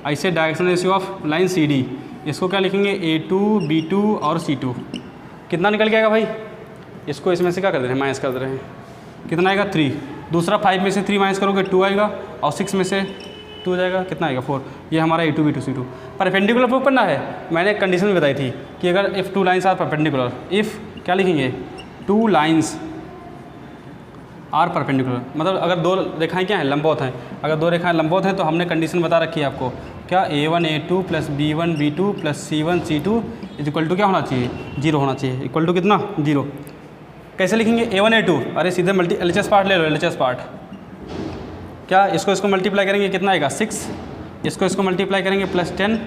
ऐसे direction ratio of line CD, इसको क्या लिखेंगे A2 B2 और C2, कितना निकल के आएगा भाई, इसको इसमें से क्या कर दे रहे हैं माइनस कर दे रहे हैं, कितना आएगा 3, दूसरा 5 में से 3 माइनस करोगे 2 आएगा, और 6 में से 2 जाएगा कितना आएगा 4, ये हमारा A2 B2 C2। Perpendicular proof करना है, मैंने कंडीशन भी बताई थी कि अगर if 2 lines are perpendicular, if क्या लिखेंगे 2 लाइन्स आर परपेंडिकुलर, मतलब अगर 2 रेखाएँ क्या हैं लंबवत हैं, अगर 2 रेखाएँ लंबवत हैं तो हमने कंडीशन बता रखी है आपको, क्या A1 A2 plus B1 B2 plus C1 C2 is equal to क्या होना चाहिए 0 होना चाहिए, इक्वल टू कितना 0। कैसे लिखेंगे A1 A2, अरे सीधे LHS पार्ट ले लो, LHS पार्ट, क्या इसको मल्टीप्लाई करेंगे कितना आएगा 6, इसको मल्टीप्लाई करेंगे +10,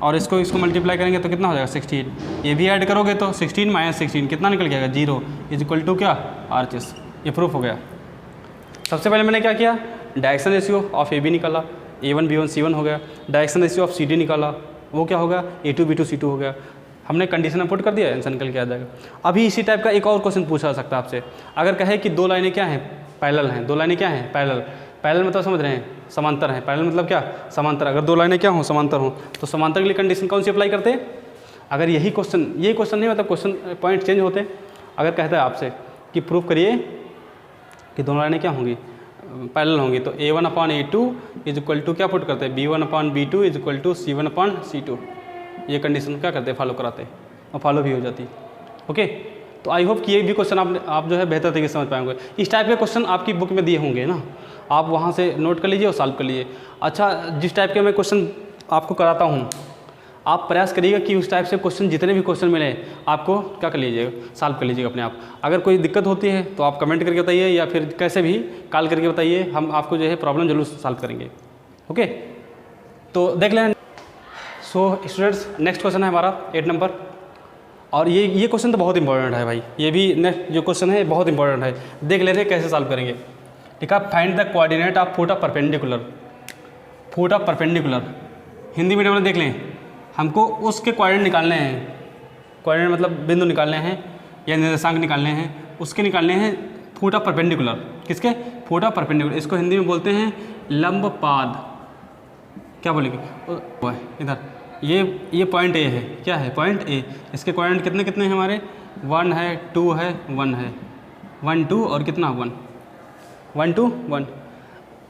और इसको मल्टीप्लाई करेंगे तो कितना हो जाएगा 16, ये भी ऐड करोगे तो 16 - 16 कितना निकल जाएगा 0 इज इक्वल टू क्या RHS, ये प्रूफ हो गया। सबसे पहले मैंने क्या किया डायरेक्शन रेशियो ऑफ AB निकाला, A1 B1 C1 हो गया, डायरेक्शन रेशियो ऑफ CD निकाला, वो क्या होगा A2 B2 C2 हो गया, हमने कंडीशन में पुट कर दिया, आंसर निकल के आ जाएगा। अभी इसी टाइप का एक और क्वेश्चन पूछा जा सकता है आपसे, अगर कहे कि 2 लाइनें क्या हैं पैरेलल हैं, 2 लाइनें क्या हैं पैरेलल मतलब समझ रहे हैं समांतर हैं, पैरेलल मतलब क्या समांतर, अगर 2 लाइनें क्या हों समांतर हों तो समांतर के लिए कंडीशन कौन सी अप्लाई करते हैं, अगर यही क्वेश्चन नहीं मतलब क्वेश्चन पॉइंट चेंज होते, अगर कहता है आपसे कि प्रूफ करिए कि 2 लाइनें क्या होंगी पैरेलल होंगी, तो A1/A2 इज इक्वल टू क्या पुट करते हैं B1/B2 is equal to C1/C2, ये कंडीशन क्या करते हैं फॉलो कराते हैं और फॉलो भी हो जाती है। ओके, तो आई होप कि ये भी क्वेश्चन आप जो है बेहतर तरीके से समझ पाएंगे। इस टाइप के क्वेश्चन आपकी बुक में दिए होंगे ना, आप वहाँ से नोट कर लीजिए और सॉल्व कर लीजिए। अच्छा, जिस टाइप के मैं क्वेश्चन आपको कराता हूँ आप प्रयास करिएगा कि उस टाइप से क्वेश्चन जितने भी क्वेश्चन मिले आपको क्या कर लीजिएगा सॉल्व कर लीजिएगा अपने आप। अगर कोई दिक्कत होती है तो आप कमेंट करके बताइए या फिर कैसे भी कॉल करके बताइए, हम आपको जो है प्रॉब्लम जरूर सॉल्व करेंगे। ओके, तो देख लें। सो स्टूडेंट्स, नेक्स्ट क्वेश्चन है हमारा 8 नंबर, और ये क्वेश्चन तो बहुत इंपॉर्टेंट है भाई, ये भी नेक्स्ट जो क्वेश्चन है बहुत इंपॉर्टेंट है, देख ले रहे कैसे सॉल्व करेंगे। ठीक है, find the coordinate of foot of perpendicular. Hindi medium में देख लें, हमको उसके कोऑर्डिनेट निकालने हैं, कोऑर्डिनेट मतलब बिंदु निकालने हैं या निर्देशांक निकालने हैं, उसके निकालने हैं फुट ऑफ परपेंडिकुलर। किसके? Foot of perpendicular. इसको हिंदी में बोलते हैं लंबपाद। क्या बोलेंगे इधर, ये पॉइंट ए है, क्या है पॉइंट ए, इसके कोऑर्डिनेट कितने कितने हैं हमारे 1 है 2 है 1 है 1 2 और कितना 1 1 2 1,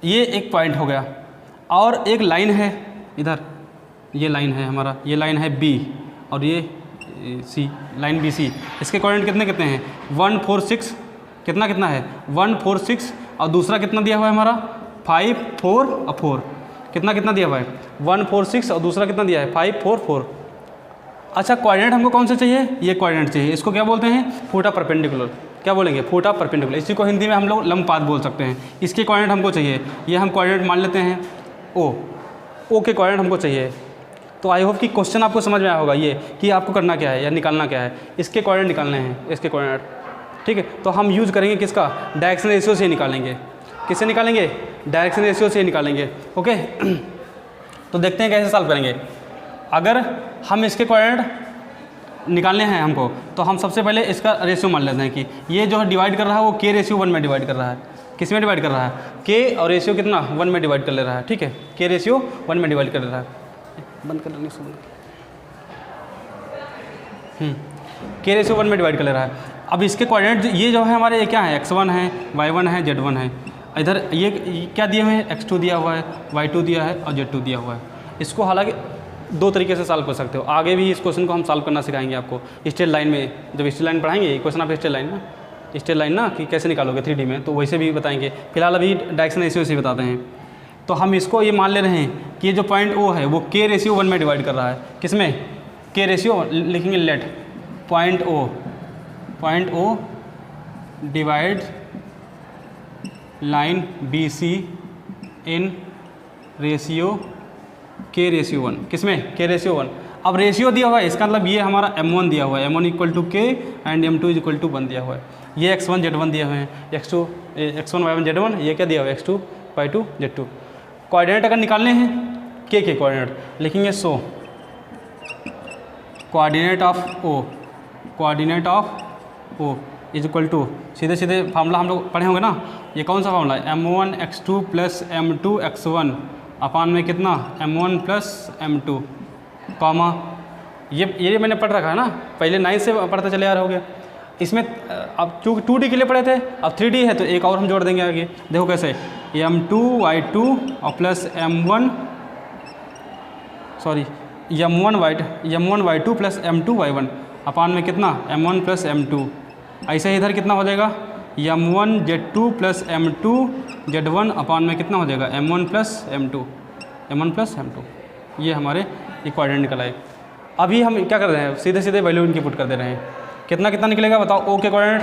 ये एक पॉइंट हो गया। और एक लाइन है इधर, ये लाइन है हमारा, ये लाइन है बी और ये सी, लाइन बी सी। इसके कोऑर्डिनेट कितने कितने हैं 1 4 6, कितना कितना है 1 4 6, और दूसरा कितना दिया हुआ है हमारा 5 4 और 4, कितना कितना दिया हुआ है 1 4 6 और दूसरा कितना दिया है 5 4 4। अच्छा, कोऑर्डिनेट हमको कौन से चाहिए, ये कोऑर्डिनेट चाहिए, इसको क्या बोलते हैं फुट ऑफ परपेंडिकुलर। क्या बोलेंगे फुट ऑफ परपेंडिकुलर, इसी को हिंदी में हम लोग लंबपाद बोल सकते हैं। इसके कोऑर्डिनेट हमको चाहिए, ये हम कोऑर्डिनेट मान लेते हैं ओ के कोऑर्डिनेट हमको चाहिए। तो आई होप कि क्वेश्चन आपको समझ में आया होगा ये कि आपको करना क्या है या निकालना क्या है, इसके कोऑर्डिनेट निकालने हैं, इसके कोऑर्डिनेट। ठीक है, तो हम यूज़ करेंगे किसका, डायरेक्शन रेशियो से निकालेंगे। किससे निकालेंगे, डायरेक्शन रेशियो से निकालेंगे। ओके, तो देखते हैं कैसे सॉल्व करेंगे। अगर हम इसके कोऑर्डिनेट निकालने हैं हमको, तो हम सबसे पहले इसका रेशियो मान लेते हैं कि ये जो डिवाइड कर रहा है वो k रेशियो 1 में डिवाइड कर रहा है। किस में डिवाइड कर रहा है, k और रेशियो कितना 1 में डिवाइड कर ले रहा है। ठीक है, k रेशियो 1 में डिवाइड कर ले रहा है। बंद कर लेने k रेशियो 1 में डिवाइड कर ले रहा है। अब इसके कोऑर्डिनेट ये जो है हमारे क्या है x1 है y1 है z1 है। इधर ये क्या दिए हुए हैं, x2 दिया हुआ है, y2 दिया है और z2 दिया हुआ है। इसको हालांकि दो तरीके से सॉल्व कर सकते हो, आगे भी इस क्वेश्चन को हम सॉल्व करना सिखाएंगे आपको स्ट्रेट लाइन में। जब स्ट्रेट लाइन पढ़ाएंगे क्वेश्चन आप स्ट्रेट लाइन ना, स्ट्रेट लाइन ना कि कैसे निकालोगे 3D में, तो वैसे भी बताएंगे। फिलहाल अभी डायरेक्शन रेशियो से बताते हैं। तो हम इसको ये मान ले रहे हैं कि ये जो पॉइंट O है वो K रेशियो 1 में डिवाइड कर रहा है। किसमें? K रेशियो लिखेंगे, let point O divide line BC in ratio K ratio 1। किसमें? K ratio 1। अब रेशियो दिया हुआ है, इसका मतलब ये हमारा M1 दिया हुआ है, M1 equal to K and M2 is equal to 1 दिया हुआ है। ये X1 Z1 दिए हुए हैं, X1 Y1 Z1, ये क्या दिया हुआ है, X2 Y2 Z2। कोऑर्डिनेट अगर निकालने हैं K के कोऑर्डिनेट लिखेंगे, so coordinate of O is equal to, सीधे सीधे फार्मूला हम लोग पढ़े होंगे ना, ये कौन सा फार्मूला है, M1 X2 plus M2 X1 अपान में कितना, M1 प्लस M2 कॉमा, ये मैंने पढ़ रखा है ना, पहले 9 से पढ़ते चले आ रहे होगे। इसमें अब चूँकि 2D के लिए पढ़े थे, अब 3D है तो एक और हम जोड़ देंगे आगे। देखो कैसे, M2 Y2 और plus M1 Y2 plus M2 Y1 अपान में कितना, M1 प्लस M2। ऐसे ही इधर कितना हो जाएगा, M1 Z2 plus M2 Z1 अपान में कितना हो जाएगा, M1 प्लस M2। ये हमारे कोऑर्डिनेट निकल आए। अभी हम क्या कर रहे हैं, सीधे सीधे वैल्यू इनकी पुट कर दे रहे हैं। कितना कितना निकलेगा बताओ, O के कोऑर्डिनेट,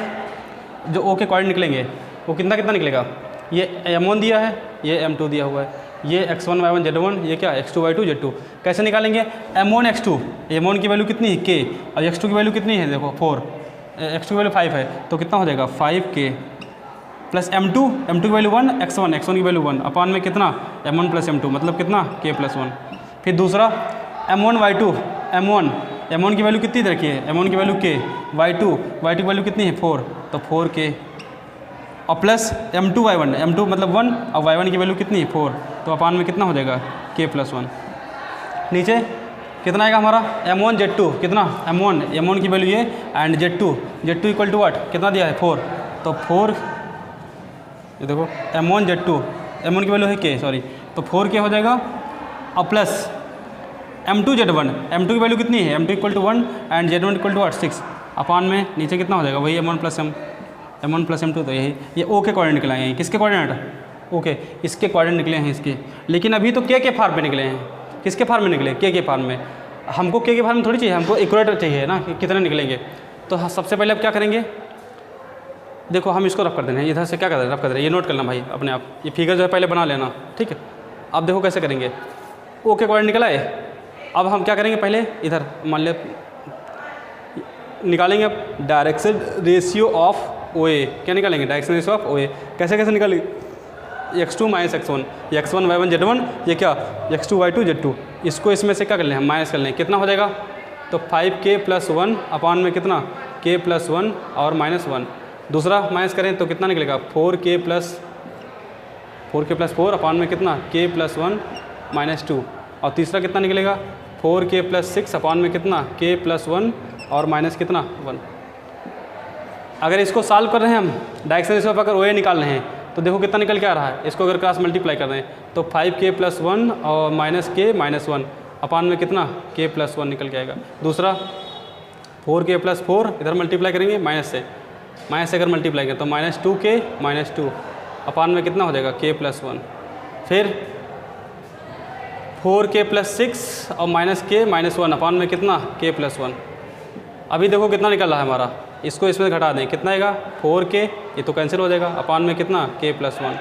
जो O के कोऑर्डिनेट निकलेंगे वो कितना कितना निकलेगा, ये M1 दिया है, ये M2 दिया हुआ है, ये X1 Y1 Z1, ये क्या X2 Y2 Z2। कैसे निकालेंगे, M1 X2, M1 की वैल्यू कितनी है K और X2 की वैल्यू कितनी है, देखो 4, X2 की वैल्यू 5 है, तो कितना हो जाएगा 5K प्लस M2 की वैल्यू 1, X1 की वैल्यू 1 अपान में कितना, M1 प्लस M2 मतलब कितना, K प्लस 1। फिर दूसरा M1 Y2, M1 की वैल्यू कितनी रखी है, M1 की वैल्यू K, Y2 की वैल्यू कितनी है 4, तो 4K और प्लस M2 Y1, M2 मतलब 1 और Y1 की वैल्यू कितनी है 4, तो अपान में कितना हो जाएगा K प्लस 1। नीचे कितना आएगा हमारा, M1 Z2 कितना, M1 की वैल्यू ये and Z2 equal to what, कितना दिया है 4, तो 4, ये देखो M1 की वैल्यू है K, सॉरी, तो 4K हो जाएगा और प्लस M2 Z1, की वैल्यू कितनी है, M2 equal to 1 and Z1 equal to what 6 upon में नीचे कितना हो जाएगा वही M1 प्लस M2। तो यही ये O के कोऑर्डिनेट निकले हैं, किसके कोऑर्डिनेट, ओके इसके कोऑर्डिनेट निकले हैं इसके। लेकिन अभी तो K के फॉर्म में निकले हैं, किसके फॉर्म में निकले, K के फॉर्म में। हमको K के फॉर्म में थोड़ी चाहिए, हमको एक्यूरेट चाहिए ना कि कितने निकलेंगे। तो सबसे पहले अब क्या करेंगे, देखो हम इसको रफ कर देंगे, इधर से क्या कर रहे हैं, रफ कर दे रहे हैं, ये नोट करना भाई अपने आप, ये फिगर जो है पहले बना लेना, ठीक है। अब देखो कैसे करेंगे, O के कोऑर्डिनेट निकला है, अब हम क्या करेंगे, पहले इधर मान ले निकालेंगे डायरेक्शन रेशियो ऑफ OA। क्या निकालेंगे, डायरेक्शन रेशियो ऑफ OA। कैसे कैसे निकालेंगे, X2 minus X1, X1 Y1 Z1, ये क्या X2 Y2 Z2। इसको इसमें से क्या कर लें, हम माइनस कर लें, कितना हो जाएगा, तो 5K प्लस 1 अपान में कितना, K प्लस 1 और माइनस 1। दूसरा माइनस करें तो कितना निकलेगा, 4K प्लस 4 अपान में कितना, K प्लस 1 माइनस 2। और तीसरा कितना निकलेगा, 4K प्लस 6 अपान में कितना, K प्लस 1 और माइनस कितना 1। अगर इसको सॉल्व कर रहे हैं हम, डायरेक्शन रेशियो अगर OA निकाल रहे हैं तो देखो कितना निकल के आ रहा है, इसको अगर क्रॉस मल्टीप्लाई कर रहे हैं तो 5K प्लस 1 और माइनस K माइनस 1 अपान में कितना, K प्लस 1 निकल के आएगा। दूसरा 4K प्लस 4 इधर मल्टीप्लाई करेंगे माइनस से अगर मल्टीप्लाई करें तो माइनस 2K माइनस 2 अपान में कितना हो जाएगा, K प्लस 1। फिर 4K प्लस 6 और माइनस K माइनस 1 अपान में कितना, K प्लस 1। अभी देखो कितना निकल रहा है हमारा, इसको इसमें घटा दें, कितना आएगा 4K, ये तो कैंसिल हो जाएगा, अपान में कितना, K प्लस 1।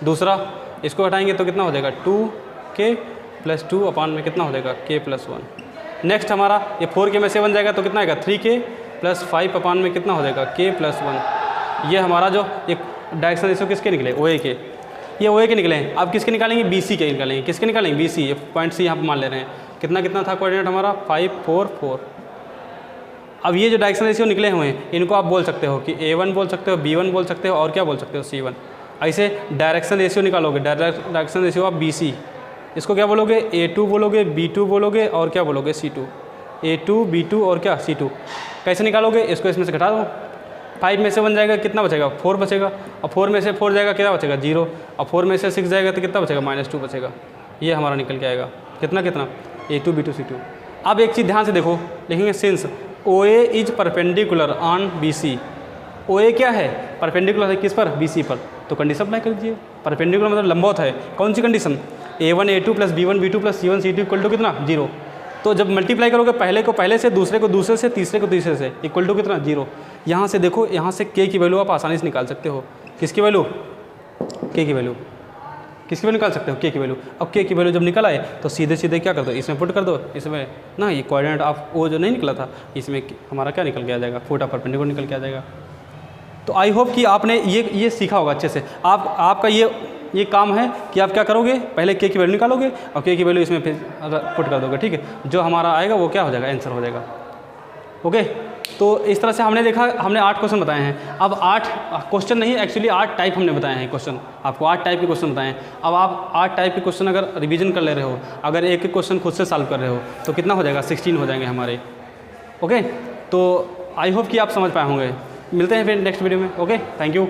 दूसरा इसको हटाएंगे तो कितना हो जाएगा, 2K प्लस 2 अपान में कितना हो जाएगा, K प्लस 1। नेक्स्ट हमारा ये 4K में से बन जाएगा तो कितना आएगा, 3K प्लस 5 अपान में कितना हो जाएगा, K प्लस 1। ये हमारा जो ये डायरेक्शन रेशियो किसके निकले, OA के, ये OA के निकले हैं। अब किसके निकालेंगे, BC के निकालेंगे। किसके निकालेंगे, BC। ये पॉइंट C यहाँ पर मान ले रहे हैं, कितना कितना था कोऑर्डिनेट हमारा, 5 4 4। अब ये जो डायरेक्शन रेशियो निकले हुए हैं इनको आप बोल सकते हो कि A1 बोल सकते हो, B1 बोल सकते हो और क्या बोल सकते हो, C1। ऐसे डायरेक्शन रेशियो निकालोगे, डायरेक्शन रेशियो ऑफ BC, इसको क्या बोलोगे, A2 बोलोगे, B2 बोलोगे और क्या बोलोगे, C2। A2 B2 और क्या, C2। कैसे निकालोगे, इसको इसमें से घटा दो, 5 में से 1 जाएगा कितना बचेगा, 4 बचेगा। और 4 में से 4 जाएगा कितना बचेगा, 0। और 4 में से 6 जाएगा तो कितना बचेगा, -2 बचेगा। ये हमारा निकल के आएगा कितना कितना, A2 B2 C2। अब एक चीज़ ध्यान से देखो, लिखेंगे since OA is perpendicular on BC। OA क्या है, परपेंडिकुलर है किस पर, BC पर। तो कंडीशन अप्लाई कर दीजिए, परपेंडिकुलर मतलब लंबवत है। कौन सी condition, A1 A2 plus B1 B2 plus C1 C2 equal to कितना, 0। तो जब मल्टीप्लाई करोगे पहले को पहले से, दूसरे को दूसरे से, तीसरे को तीसरे से, इक्वल टू कितना, 0। यहाँ से देखो, यहाँ से K की वैल्यू आप आसानी से निकाल सकते हो। किसकी वैल्यू, K की वैल्यू, किसकी वैल्यू निकाल सकते हो, K की वैल्यू। अब K की वैल्यू जब निकल आए तो सीधे सीधे क्या कर दो, इसमें पुट कर दो, इसमें ना ये कोऑर्डिनेट ऑफ O जो नहीं निकला था, इसमें हमारा क्या निकल के आ जाएगा, फुट ऑफ परपेंडिकुलर निकल के आ जाएगा। तो आई होप कि आपने ये सीखा होगा अच्छे से। आपका ये काम है कि आप क्या करोगे, पहले K की वैल्यू निकालोगे और K की वैल्यू इसमें फिर पुट कर दोगे, ठीक है। जो हमारा आएगा वो क्या हो जाएगा, आंसर हो जाएगा। ओके, तो इस तरह से हमने देखा, हमने 8 क्वेश्चन बताए हैं। अब 8 क्वेश्चन नहीं, एक्चुअली 8 टाइप हमने बताए हैं क्वेश्चन, आपको 8 टाइप के क्वेश्चन बताए हैं। अब आप 8 टाइप के क्वेश्चन अगर रिवीजन कर ले रहे हो, अगर एक एक क्वेश्चन खुद से सॉल्व कर रहे हो तो कितना हो जाएगा, 16 हो जाएंगे हमारे। ओके, तो आई होप कि आप समझ पाए होंगे। मिलते हैं फिर नेक्स्ट वीडियो में। Okay, thank you.